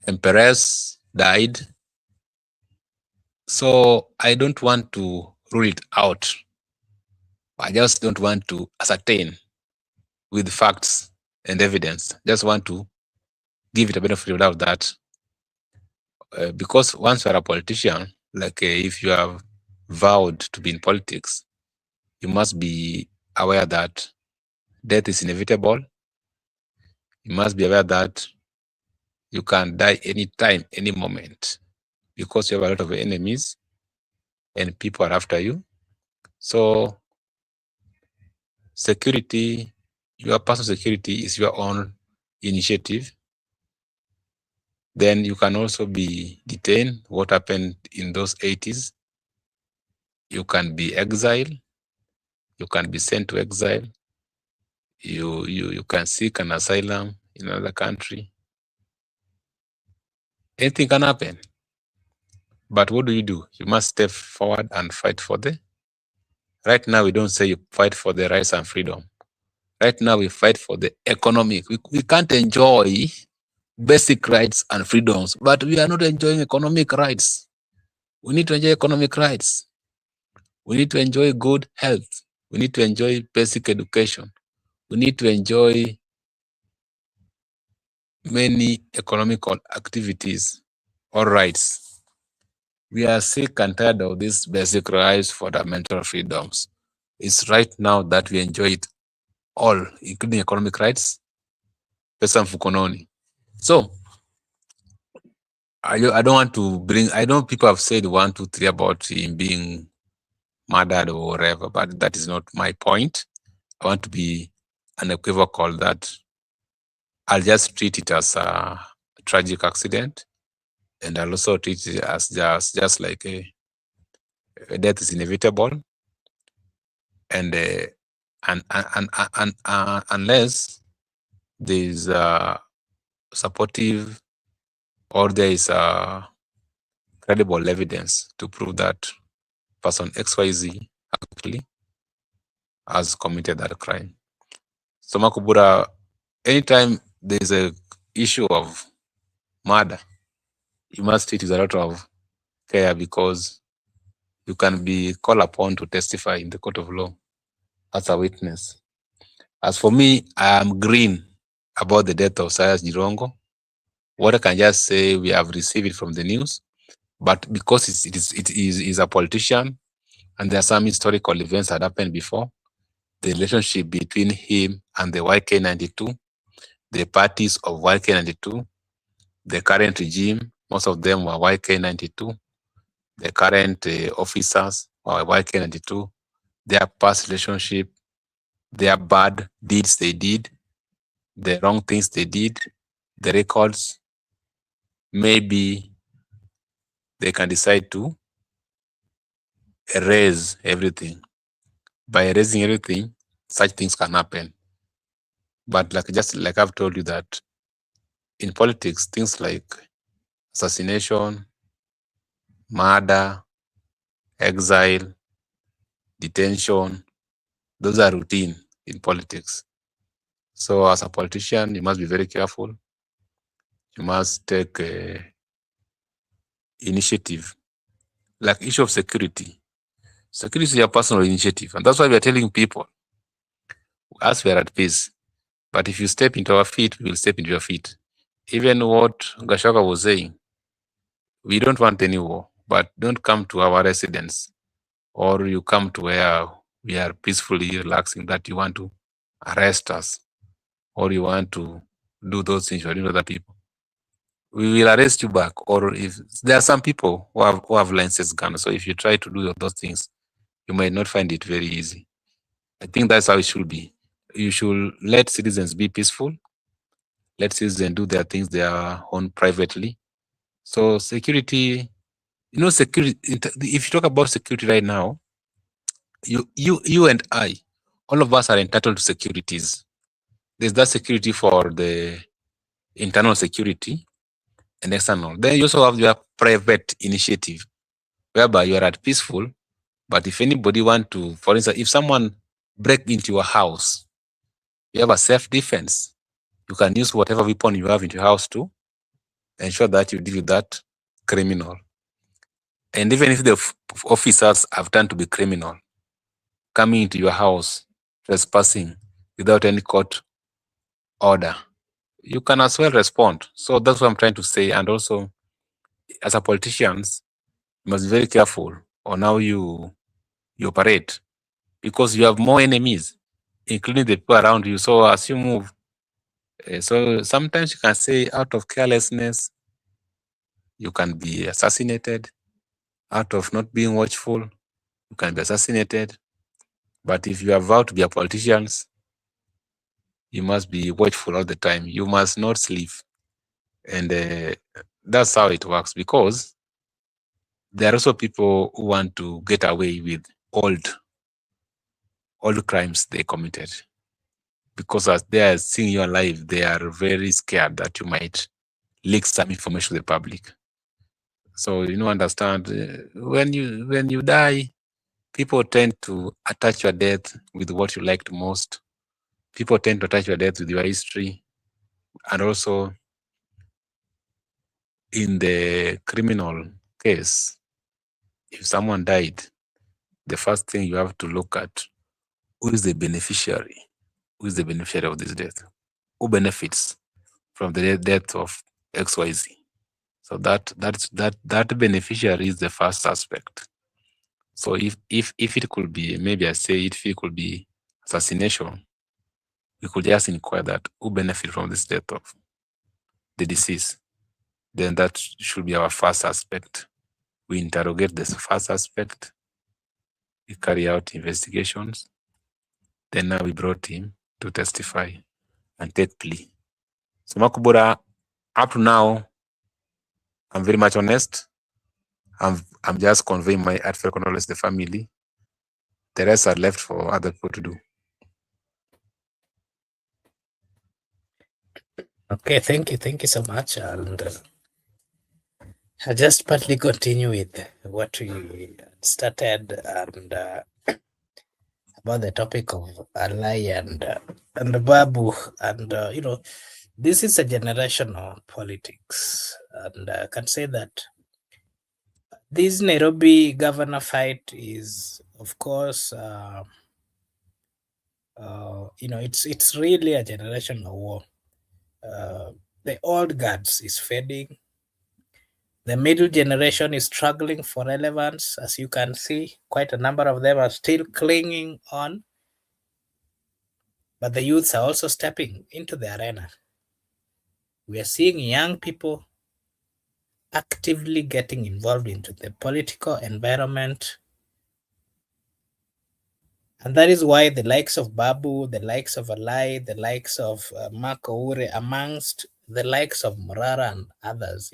Emperors died. So I don't want to rule it out. I just don't want to ascertain with facts and evidence. Just want to give it a benefit of the doubt that because once you're a politician, like if you have vowed to be in politics, you must be aware that death is inevitable. You must be aware that you can die anytime, any moment, because you have a lot of enemies and people are after you. So security, your personal security is your own initiative. Then you can also be detained. What happened in those 80s? You can be exiled. You can be sent to exile. You can seek an asylum in another country. Anything can happen. But what do? You must step forward and fight for the. Right now, we don't say you fight for the rights and freedom. Right now, we fight for the economic. We can't enjoy basic rights and freedoms, but we are not enjoying economic rights. We need to enjoy economic rights. We need to enjoy good health. We need to enjoy basic education. We need to enjoy many economical activities or rights. We are sick and tired of these basic rights, fundamental freedoms. It's right now that we enjoy it all, including economic rights, pesa mfukononi. So, I don't want to bring, I know people have said 1, 2, 3 about him being murdered or whatever, but that is not my point. I want to be unequivocal that I'll just treat it as a tragic accident, and I'll also treat it as just like a death is inevitable, and unless there is supportive or there is credible evidence to prove that person XYZ actually has committed that crime. So Makubura, anytime there is a issue of murder, you must treat with a lot of care because you can be called upon to testify in the court of law as a witness. As for me, I am green about the death of Cyrus Jirongo. What I can just say, we have received it from the news, but because it is a politician and there are some historical events that happened before, the relationship between him and the YK92, the parties of YK92, the current regime, most of them were YK92, the current officers were YK92, their past relationship, their bad deeds they did, the wrong things they did, the records, maybe they can decide to erase everything. By erasing everything, such things can happen. But just like I've told you that in politics, things like assassination, murder, exile, detention, those are routine in politics. So as a politician, you must be very careful. You must take initiative. Like issue of security. Security is your personal initiative. And that's why we are telling people, as we are at peace, but if you step into our feet, we will step into your feet. Even what Gashaka was saying, we don't want any war, but don't come to our residence or you come to where we are peacefully relaxing that you want to arrest us or you want to do those things for other people. We will arrest you back. Or if there are some people who have licensed guns, so if you try to do those things, you might not find it very easy. I think that's how it should be. You should let citizens be peaceful. Let citizens do their things their own privately. So security, security. If you talk about security right now, you and I, all of us are entitled to securities. There's that security for the internal security and external. Then you also have your private initiative, whereby you are at peaceful. But if anybody want to, for instance, if someone break into your house, you have a self-defense. You can use whatever weapon you have in your house to ensure that you deal with that criminal. And even if the officers have turned to be criminal, coming into your house, trespassing without any court order, you can as well respond. So that's what I'm trying to say. And also, as a politicians, you must be very careful on how you operate, because you have more enemies, including the people around you. So as you move, so sometimes you can say out of carelessness, you can be assassinated. Out of not being watchful, you can be assassinated. But if you are vowed to be a politicians, you must be watchful all the time. You must not sleep. And that's how it works, because there are also people who want to get away with old crimes they committed. Because as they are seeing you alive, they are very scared that you might leak some information to the public. So understand, when you die, people tend to attach your death with what you liked most. People tend to attach your death with your history. And also, in the criminal case, if someone died, the first thing you have to look at, who is the beneficiary? Who is the beneficiary of this death? Who benefits from the death of XYZ? So that beneficiary is the first aspect. So if it could be, maybe I say if it could be assassination, we could just inquire that who benefit from this death of the deceased. Then that should be our first aspect. We interrogate the first aspect, we carry out investigations, then now we brought him to testify and take plea. So Makubura, up to now, I'm very much honest. I'm just conveying my heartfelt condolences to the family. The rest are left for other people to do. Okay, thank you so much. And I'll just partly continue with what we started, and about the topic of Alai and Babu. And this is a generational politics, and I can say that this Nairobi governor fight is, of course, it's really a generational war. The old guards is fading. The middle generation is struggling for relevance. As you can see, quite a number of them are still clinging on, but the youths are also stepping into the arena. We are seeing young people actively getting involved into the political environment. And that is why the likes of Babu, the likes of Alai, the likes of Marco Ure, amongst the likes of Murara and others,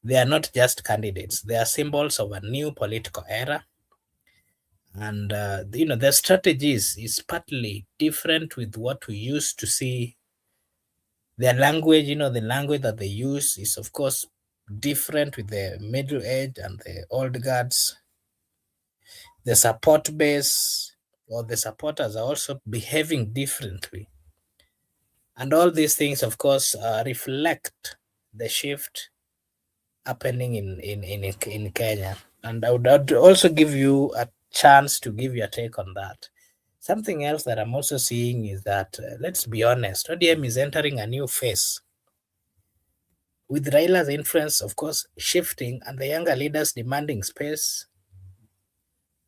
they are not just candidates. They are symbols of a new political era. And, their strategies is partly different with what we used to see. Their language, the language that they use is, of course, different with the middle age and the old guards. The support base or the supporters are also behaving differently. And all these things, of course, reflect the shift happening in Kenya. And I'd also give you a chance to give your take on that. Something else that I'm also seeing is that, let's be honest, ODM is entering a new phase. With Raila's influence, of course, shifting and the younger leaders demanding space.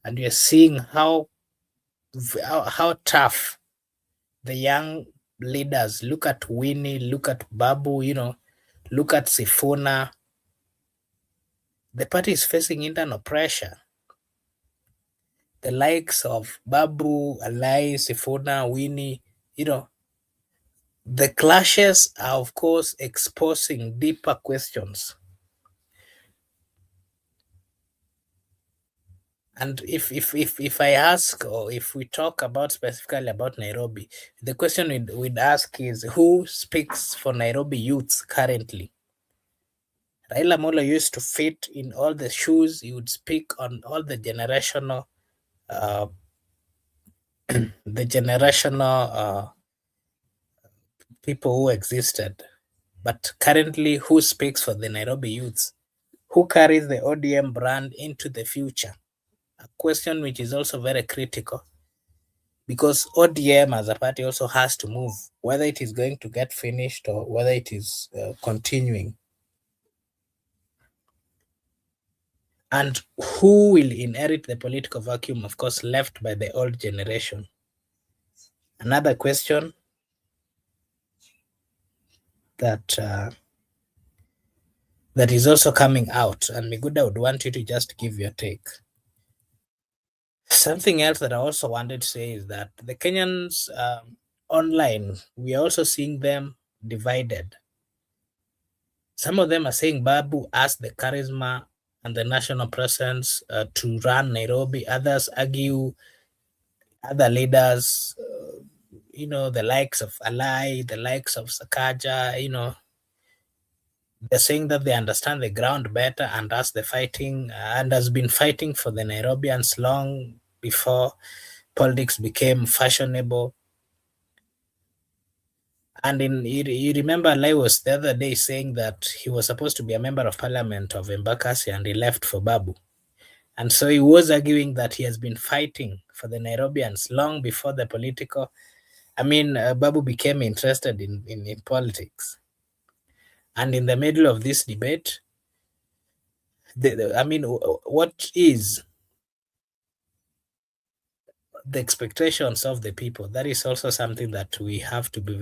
And you're seeing how tough the young leaders look at Winnie, look at Babu, look at Sifuna. The party is facing internal pressure. the likes of Babu, Alai, Sifuna, Winnie, the clashes are, of course, exposing deeper questions. And if I ask, or if we talk about specifically about Nairobi, the question we'd ask is, who speaks for Nairobi youths currently? Raila Molo used to fit in all the shoes. He would speak on all the generational, uh, people who existed. But currently, who speaks for the Nairobi youths? Who carries the ODM brand into the future? A question which is also very critical, because ODM as a party also has to move, whether it is going to get finished or whether it is continuing. And who will inherit the political vacuum, of course, left by the old generation? Another question that that is also coming out, and Miguda would want you to just give your take. Something else that I also wanted to say is that the Kenyans online, we are also seeing them divided. Some of them are saying Babu has the charisma and the national presence to run Nairobi. Others argue other leaders, the likes of Alai, the likes of Sakaja, they're saying that they understand the ground better and has the fighting and has been fighting for the Nairobians long before politics became fashionable. And you remember Alai was the other day saying that he was supposed to be a member of parliament of Embakasi and he left for Babu. And so he was arguing that he has been fighting for the Nairobians long before the political. Babu became interested in politics. And in the middle of this debate, what is the expectations of the people? That is also something that we have to be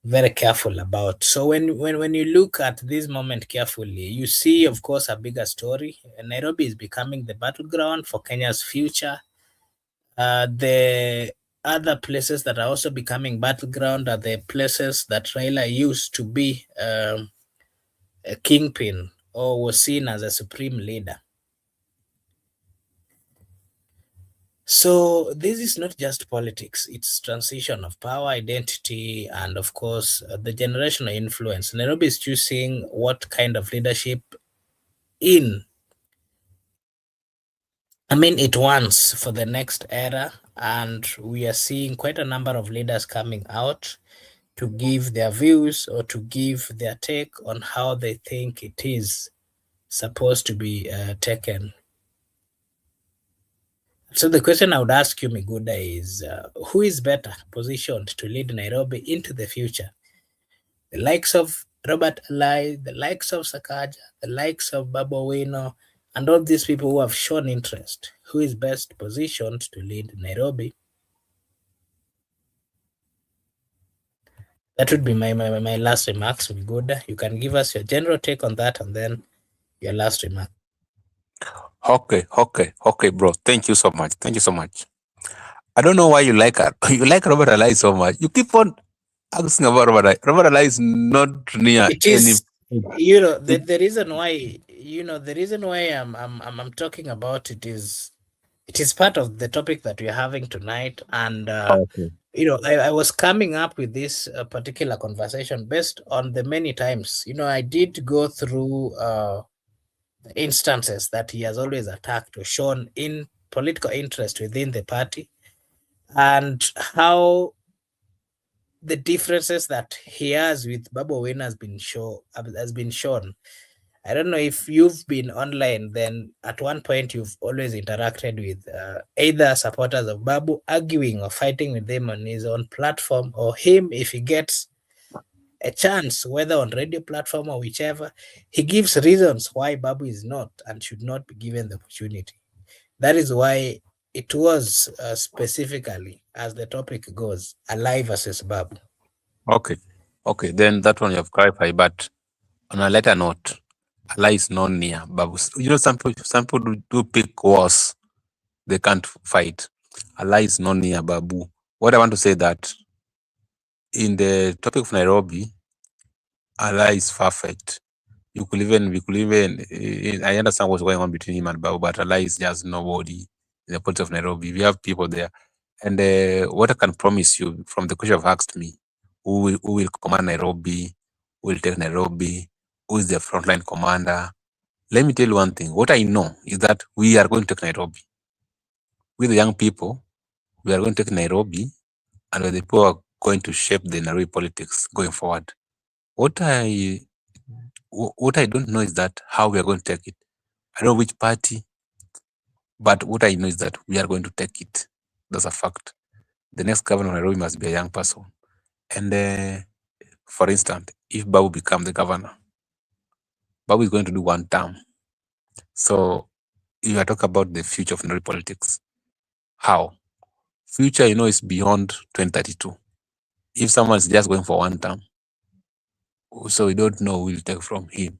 very careful about. So when you look at this moment carefully, you see, of course, a bigger story. Nairobi is becoming the battleground for Kenya's future. The other places that are also becoming battleground are the places that Raila used to be a kingpin or was seen as a supreme leader. So this is not just politics, it's transition of power, identity, and of course, the generational influence. Nairobi is choosing what kind of leadership it wants for the next era, and we are seeing quite a number of leaders coming out to give their views or to give their take on how they think it is supposed to be taken. So the question I would ask you, Miguda, is who is better positioned to lead Nairobi into the future? The likes of Robert Alai, the likes of Sakaja, the likes of Babu, and all these people who have shown interest. Who is best positioned to lead Nairobi? That would be my last remarks, Miguda. You can give us your general take on that and then your last remark. Okay, bro. Thank you so much. I don't know why you like her. You like Robert Alai so much. You keep on asking about Robert Alai. Robert Alai is not near it is, the reason why, I'm talking about it is part of the topic that we're having tonight. And, Okay. I was coming up with this particular conversation based on the many times, I did go through instances that he has always attacked or shown in political interest within the party, and how the differences that he has with Babu has been shown. I don't know if you've been online, then at one point you've always interacted with either supporters of Babu arguing or fighting with them on his own platform, or him, if he gets a chance, whether on radio platform or whichever, he gives reasons why Babu is not and should not be given the opportunity. That is why it was specifically, as the topic goes, Alai versus Babu. Okay. Then that one you have clarified. But on a later note, Alai is not near Babu. You know, some people do pick wars they can't fight. Alai is not near Babu. What I want to say that in the topic of Nairobi, Alai is perfect. We could even, I understand what's going on between him and Babu, but Alai is just nobody in the politics of Nairobi. We have people there. And what I can promise you from the question you've asked me, who will command Nairobi, who will take Nairobi, who is the frontline commander? Let me tell you one thing. What I know is that we are going to take Nairobi. With the young people, we are going to take Nairobi, and the people are going to shape the Nairobi politics going forward. What I don't know is that how we are going to take it. I don't know which party, but what I know is that we are going to take it. That's a fact. The next governor of Nairobi must be a young person. And for instance, if Babu become the governor, Babu is going to do one term. So you are talking about the future of Nairobi politics. How? Future, is beyond 2032. If someone is just going for one term, so we don't know who will take from him,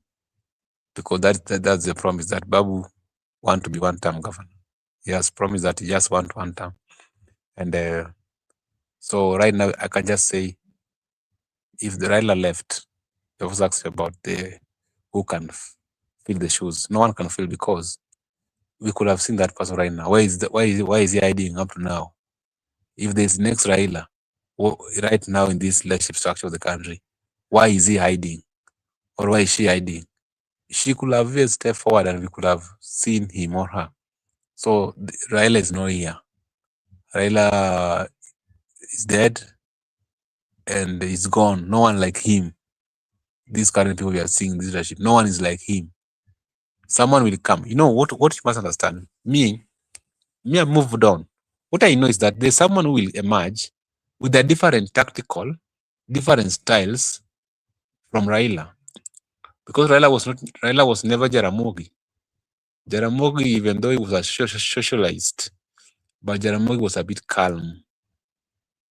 because that's the promise that Babu want to be one-term governor. He has promised that he just want one term, and so right now I can just say, if the Raila left, I was asked about who can fill the shoes. No one can fill, because we could have seen that person right now. Why is he hiding up to now? If there's next Raila, right now in this leadership structure of the country, why is he hiding? Or why is she hiding? She could have even stepped forward and we could have seen him or her. So Raila is not here. Raila is dead and he's gone. No one like him. These current people we are seeing in this leadership, no one is like him. Someone will come. You know what you must understand? Me, I've moved on. What I know is that there's someone who will emerge with a different tactical, different styles from Raila. Because Raila was never Jaramogi. Jaramogi, even though he was a socialist, but Jaramogi was a bit calm.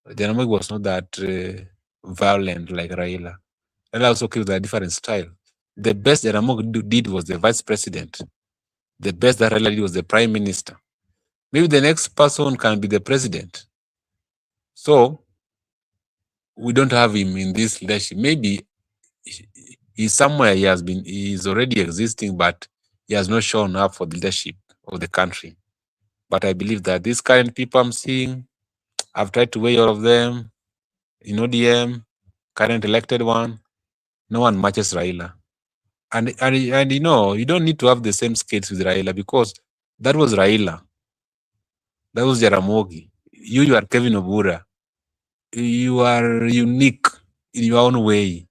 Jaramogi was not that violent like Raila. Raila also came with a different style. The best Jaramogi did was the vice president. The best that Raila did was the prime minister. Maybe the next person can be the president. So we don't have him in this leadership. Maybe he's somewhere he's already existing, but he has not shown up for the leadership of the country. But I believe that these current people I'm seeing, I've tried to weigh all of them in ODM, current elected one, no one matches Raila. And you don't need to have the same skills with Raila, because that was Raila. That was Jaramogi. You are Kevin Obura. You are unique in your own way.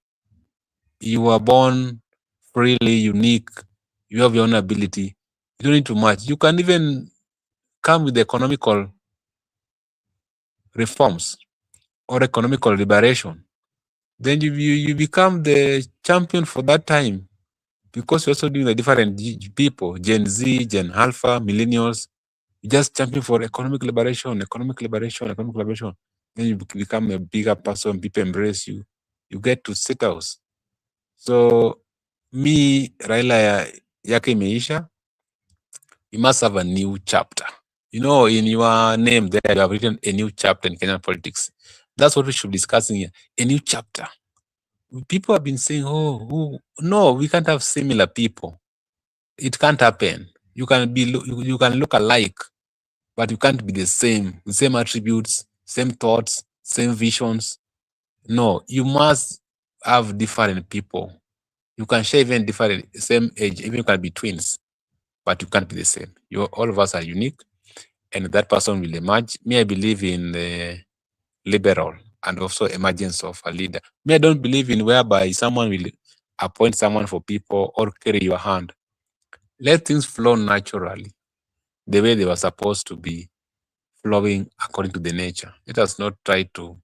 You were born freely, unique. You have your own ability. You don't need too much. You can even come with economical reforms or economical liberation. Then you become the champion for that time, because you're also doing the different people, Gen Z, Gen Alpha, millennials. You just champion for economic liberation. Then you become a bigger person. People embrace you. You get to State House. So me, Raila yake imeisha. You must have a new chapter. In your name there, you have written a new chapter in Kenyan politics. That's what we should be discussing here. A new chapter. People have been saying, no, we can't have similar people. It can't happen. You can look alike, but you can't be the same attributes, same thoughts, same visions. No, you must have different people. You can share even same age, even you can be twins, but you can't be the same. All of us are unique, and that person will emerge. Me, I believe in the liberal and also emergence of a leader. Me, I don't believe in whereby someone will appoint someone for people or carry your hand. Let things flow naturally, the way they were supposed to be flowing according to the nature. Let us not try to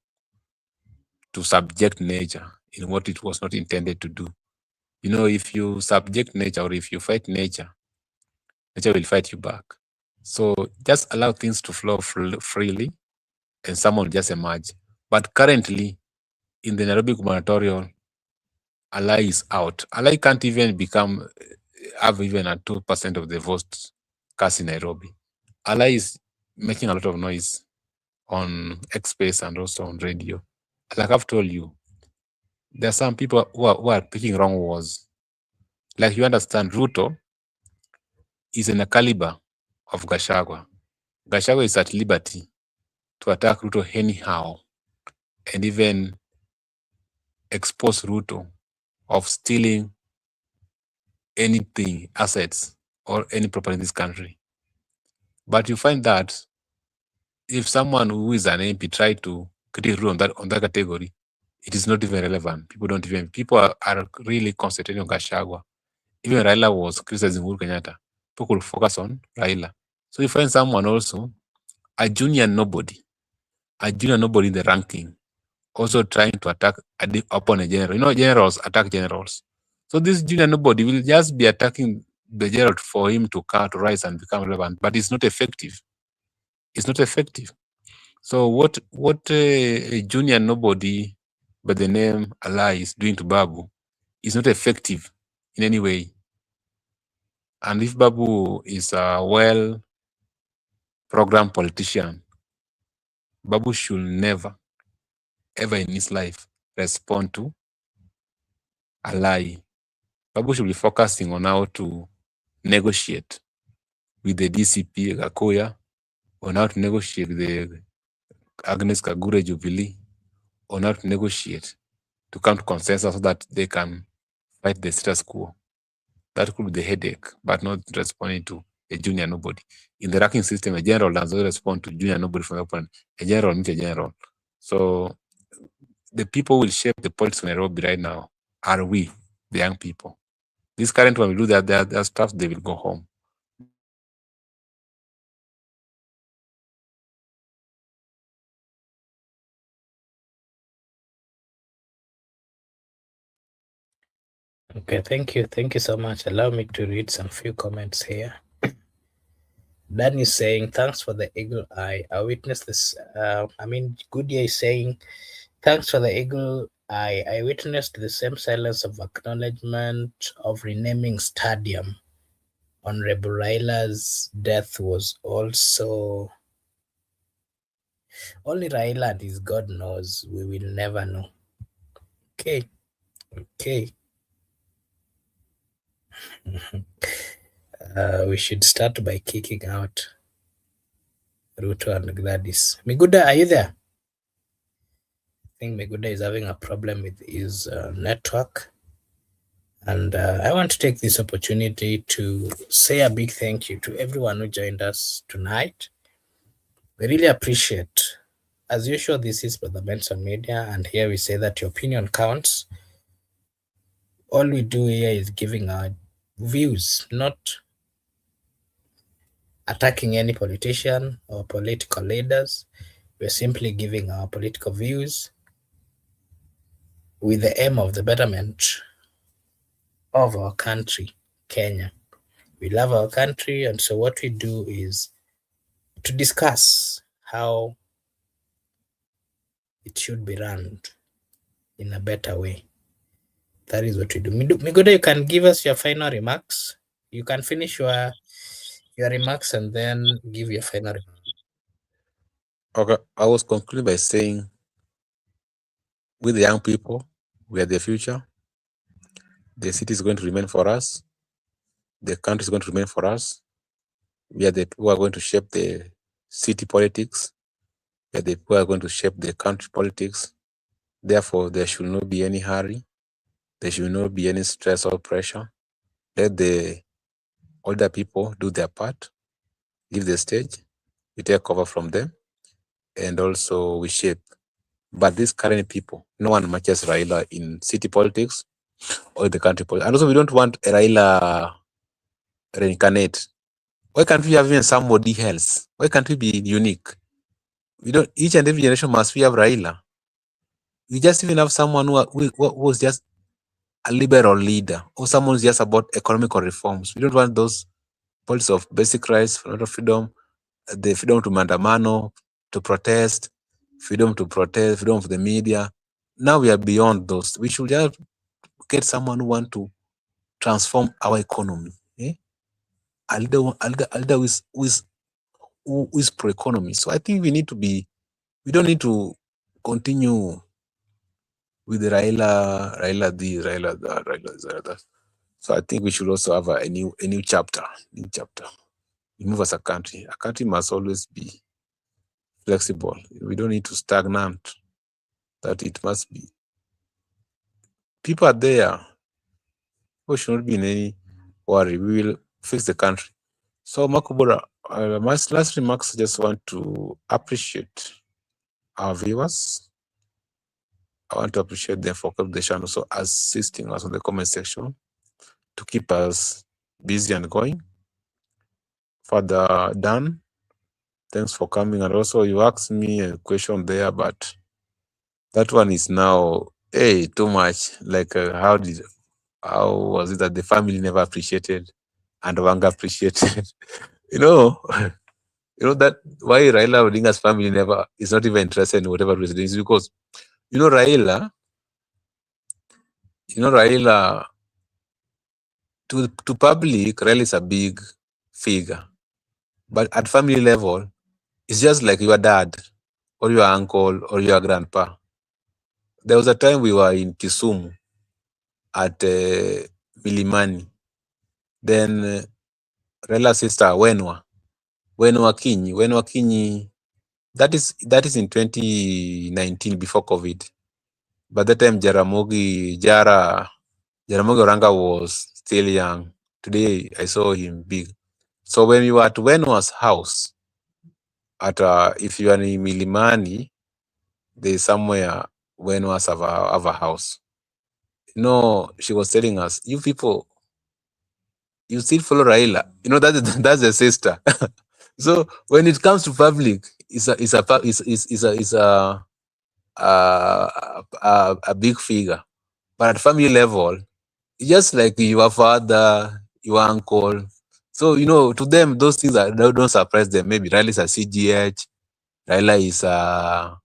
subject nature in what it was not intended to do. If you subject nature or if you fight nature, nature will fight you back. So just allow things to flow freely and someone will just emerge. But currently, in the Nairobi gubernatorial, Alai is out. Alai can't even have even a 2% of the votes cast in Nairobi. Alai is making a lot of noise on X Space and also on radio. Like I've told you, there are some people who are picking wrong words. Like you understand, Ruto is in a caliber of Gachagua. Gachagua is at liberty to attack Ruto anyhow and even expose Ruto of stealing anything, assets, or any property in this country. But you find that if someone who is an MP try to critique Ruto on that category, it is not even relevant. People are really concentrating on Gachagua. Even Raila was criticizing Uhuru Kenyatta. People could focus on Raila. So you find someone also, a junior nobody in the ranking, also trying to attack upon a general. You know, generals attack generals. So this junior nobody will just be attacking the general for him to rise and become relevant, but it's not effective. It's not effective. So what a junior nobody by the name Alai is doing to Babu is not effective in any way. And if Babu is a well-programmed politician, Babu should never, ever in his life respond to Alai. Babu should be focusing on how to negotiate with the DCP Gakoya, on how to negotiate with the Agnes Kagure Jubilee, on how to negotiate to come to consensus so that they can fight the status quo. That could be the headache, but not responding to a junior nobody. In the ranking system, a general does not respond to junior nobody from the opponent. A general means a general. So the people who will shape the politics of Nairobi right now are we, the young people. This current one will do their stuff, they will go home. Okay, thank you. Thank you so much. Allow me to read some few comments here. Dan is saying, thanks for the eagle eye. I witnessed this. Goodyear is saying, thanks for the eagle eye. I witnessed the same silence of acknowledgement of renaming stadium. Honorable Raila's death was also... Only Raila and his God knows. We will never know. Okay. We should start by kicking out Ruto and Gladys. Miguda, are you there? I think Miguda is having a problem with his network. And I want to take this opportunity to say a big thank you to everyone who joined us tonight. We really appreciate. As usual, this is Brother Benson Media, and here we say that your opinion counts. All we do here is giving our views, not attacking any politician or political leaders. We're simply giving our political views with the aim of the betterment of our country, Kenya. We love our country, and so what we do is to discuss how it should be run in a better way. That is what we do. Miguda, you can give us your final remarks. You can finish your remarks and then give your final remarks. Okay, I was concluding by saying, with the young people, we are the future. The city is going to remain for us. The country is going to remain for us. We are the people who are going to shape the city politics. We are the people who are going to shape the country politics. Therefore, there should not be any hurry. There should not be any stress or pressure. Let the older people do their part, give the stage, we take over from them, and also we shape. But these current people, no one matches Raila in city politics or the country politics. And also, we don't want Raila reincarnate. Why can't we have even somebody else? Why can't we be unique? We don't. Each and every generation must we have Raila. We just even have someone who was just a liberal leader, or someone who's just about economical reforms. We don't want those politics of basic rights, fundamental freedom, the freedom to mandamano, to protest, freedom for the media. Now we are beyond those. We should just get someone who want to transform our economy. A leader who is pro-economy. So I think we don't need to continue with the Raila this, Raila that, Raila this, Raila that. So I think we should also have a new chapter. We move as a country. A country must always be flexible. We don't need to stagnant. That it must be. People are there. We should not be in any worry. We will fix the country. So Makubura, my last remarks, I just want to appreciate our viewers. I want to appreciate them for the channel, also assisting us on the comment section to keep us busy and going. Father Dan, thanks for coming. And also you asked me a question there, but that one is now, too much. Like how was it that the family never appreciated and Wanga appreciated? you know, that why Raila Odinga's family never is not even interested in whatever president is because Raila to public, Raila is a big figure. But at family level, it's just like your dad or your uncle or your grandpa. There was a time we were in Kisumu at Milimani. Then Raila's sister, Wenwa Kinyi, that is in 2019 before COVID. By that time, Jaramogi Oranga was still young. Today, I saw him big. So when we were at Wenwa's house, if you are in Milimani, there's somewhere Wenwa's have a house. She was telling us, you people, you still follow Raila. That's the sister. So when it comes to public, it's a big figure. But at family level, it's just like your father, your uncle. So to them, those things don't surprise them. Maybe Raila is a CGH. Raila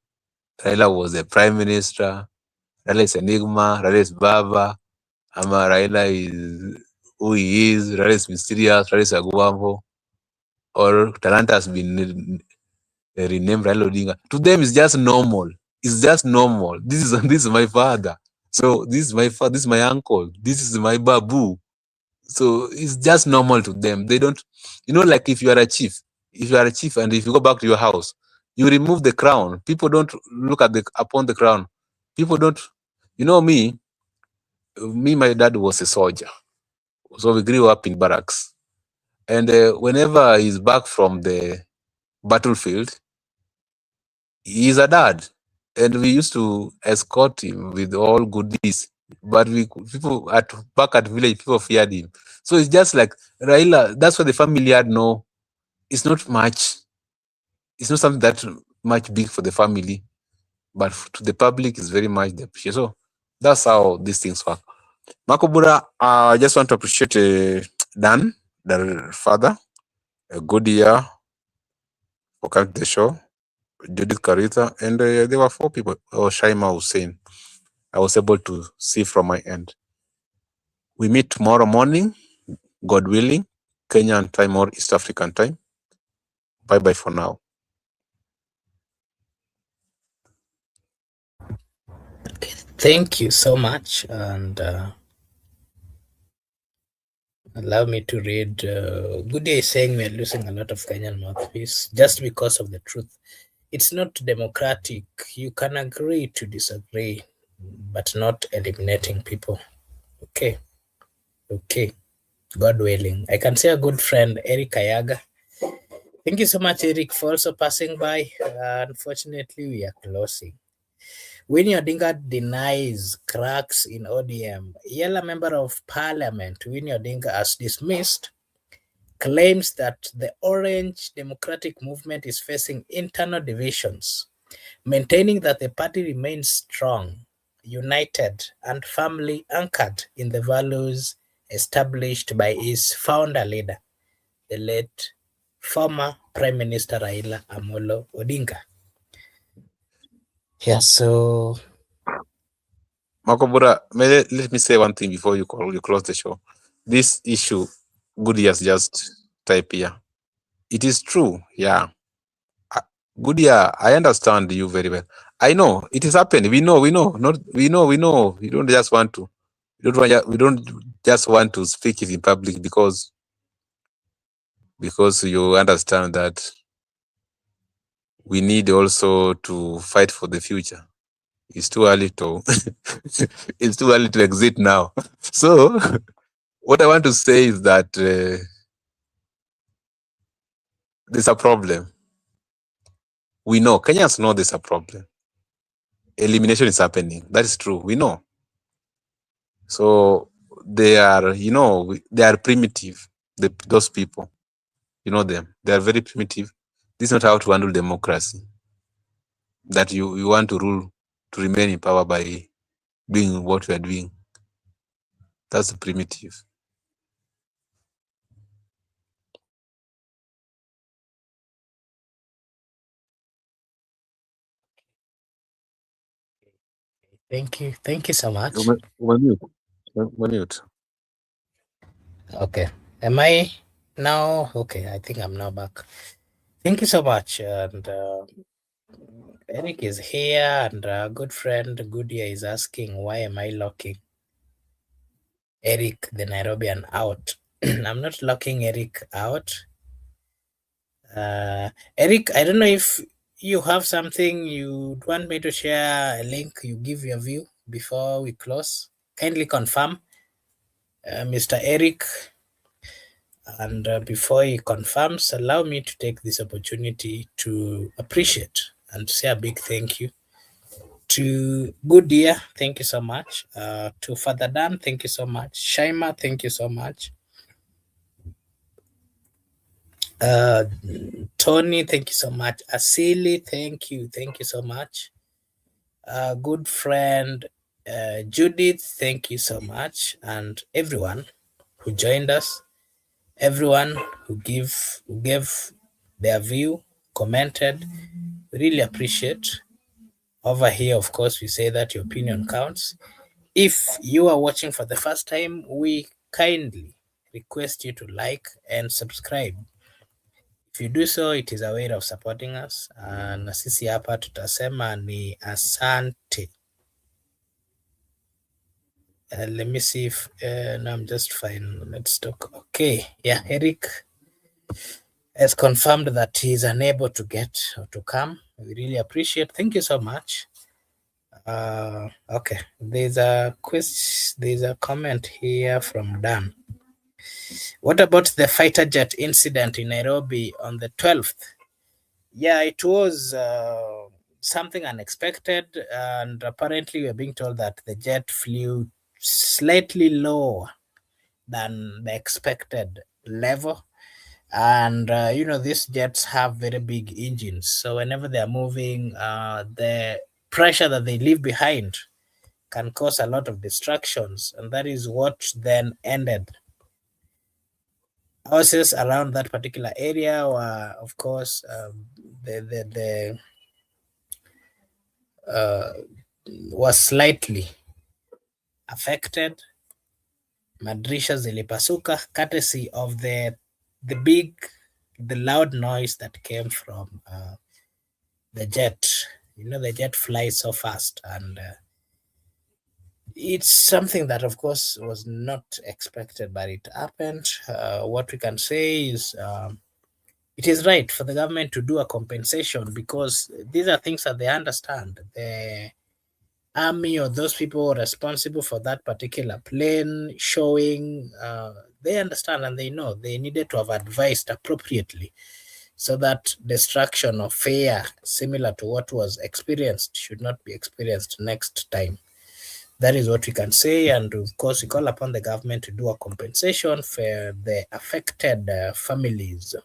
was the prime minister. Raila is Enigma. Raila is Baba. Raila is who he is. Raila is mysterious. Raila is Aguambo. Or Talanta has been renamed Raila Odinga. To them, it's just normal. It's just normal. This is my father. So this is my father. This is my uncle. This is my Babu. So it's just normal to them. They don't, like if you are a chief and if you go back to your house, you remove the crown. People don't look upon the crown. People don't, me, my dad was a soldier. So we grew up in barracks. And whenever he's back from the battlefield, he's a dad. And we used to escort him with all goodies. But back at village, people feared him. So it's just like Raila, that's what the family had. No, it's not much. It's not something that much big for the family, but to the public is very much the appreciation. So that's how these things work. Makobura, I just want to appreciate Dan, their father, a good year for coming to the show, Judith Karita, and there were 4 people, or Shaima Hussein. I was able to see from my end. We meet tomorrow morning, God willing, Kenyan time or East African time. Bye-bye for now. Thank you so much, and allow me to read. Good day is saying we are losing a lot of Kenyan mouthpiece just because of the truth. It's not democratic. You can agree to disagree, but not eliminating people. Okay. God willing. I can see a good friend, Eric Ayaga. Thank you so much, Eric, for also passing by. Unfortunately, we are closing. Winnie Odinga denies cracks in ODM. Yella Member of Parliament, Winnie Odinga, as dismissed, claims that the Orange Democratic Movement is facing internal divisions, maintaining that the party remains strong, united, and firmly anchored in the values established by its founder leader, the late former Prime Minister Raila Amolo Odinga. Yeah, so Makobura, let me say one thing before you close the show. This issue, Goody has just type here. It is true, yeah. Goodyear, I understand you very well. I know it is happened. We know. Not we know. We don't just want to. We don't just want to speak it in public because you understand that we need also to fight for the future. It's too early to it's too early to exit now. So what I want to say is that there's a problem. We know Kenyans know there's a problem. Elimination is happening. That is true. We know. So they are, they are primitive. Those people, you know them. They are very primitive. This is not how to handle democracy. That you want to rule, to remain in power by doing what you are doing. That's primitive. Thank you so much. Mute. Okay, am I now? Okay, I think I'm now back. Thank you so much. And Eric is here, and a good friend Goodyear is asking, why am I locking Eric the Nairobian out? I'm not locking Eric out. Eric, I don't know if you have something you want me to share, a link, you give your view before we close. Kindly confirm, Mr. Eric. And before he confirms, allow me to take this opportunity to appreciate and say a big thank you to Goodyear. Thank you so much. To Father Dan, thank you so much. Shaima, thank you so much. Tony, thank you so much. Asili, thank you so much. Good friend Judith, thank you so much. And everyone who joined us, everyone who gave their view, commented, we really appreciate. Over here, of course, we say that your opinion counts. If you are watching for the first time, we kindly request you to like and subscribe. If you do so, it is a way of supporting us. Na sisi hapa tutasema ni asante. Let me see if no, I'm just fine. Let's talk. Okay, yeah, Eric has confirmed that he is unable to get or to come. We really appreciate. Thank you so much. Okay, there's a comment here from Dan. What about the fighter jet incident in Nairobi on the 12th? Yeah, it was something unexpected, and apparently we're being told that the jet flew slightly lower than the expected level. And these jets have very big engines, so whenever they're moving, the pressure that they leave behind can cause a lot of distractions, and that is what then ended. Houses around that particular area were, of course, was slightly affected. Madrisha zilipasuka, courtesy of the loud noise that came from the jet. The jet flies so fast, and it's something that, of course, was not expected, but it happened. What we can say is it is right for the government to do a compensation, because these are things that they understand. The army or those people responsible for that particular plane showing, they understand and they know they needed to have advised appropriately, so that destruction of fare similar to what was experienced should not be experienced next time. That is what we can say, and of course we call upon the government to do a compensation for the affected families.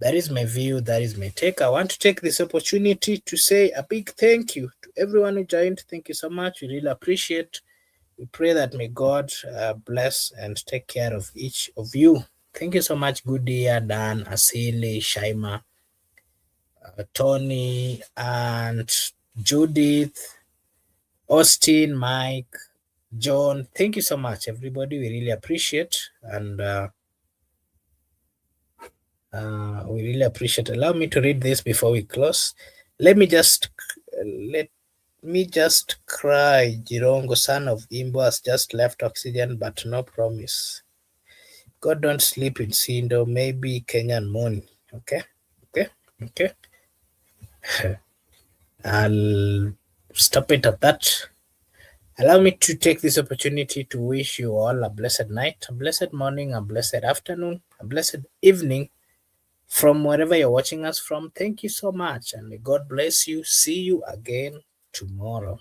That is my view, that is my take. I want to take this opportunity to say a big thank you to everyone who joined. Thank you so much. We really appreciate. We pray that may God bless and take care of each of you. Thank you so much, Goodyear, Dan, Asili, Shaima, Tony, and Judith, Austin, Mike, John, thank you so much, everybody. We really appreciate, and we really appreciate. Allow me to read this before we close. Let me just cry. Jirongo, son of Imbo, has just left Oxygen, but no promise. God don't sleep in Sindo, maybe Kenyan morning. Okay, okay, okay. I'll stop it at that. Allow me to take this opportunity to wish you all a blessed night, a blessed morning, a blessed afternoon, a blessed evening from wherever you're watching us from. Thank you so much, and may God bless you. See you again tomorrow.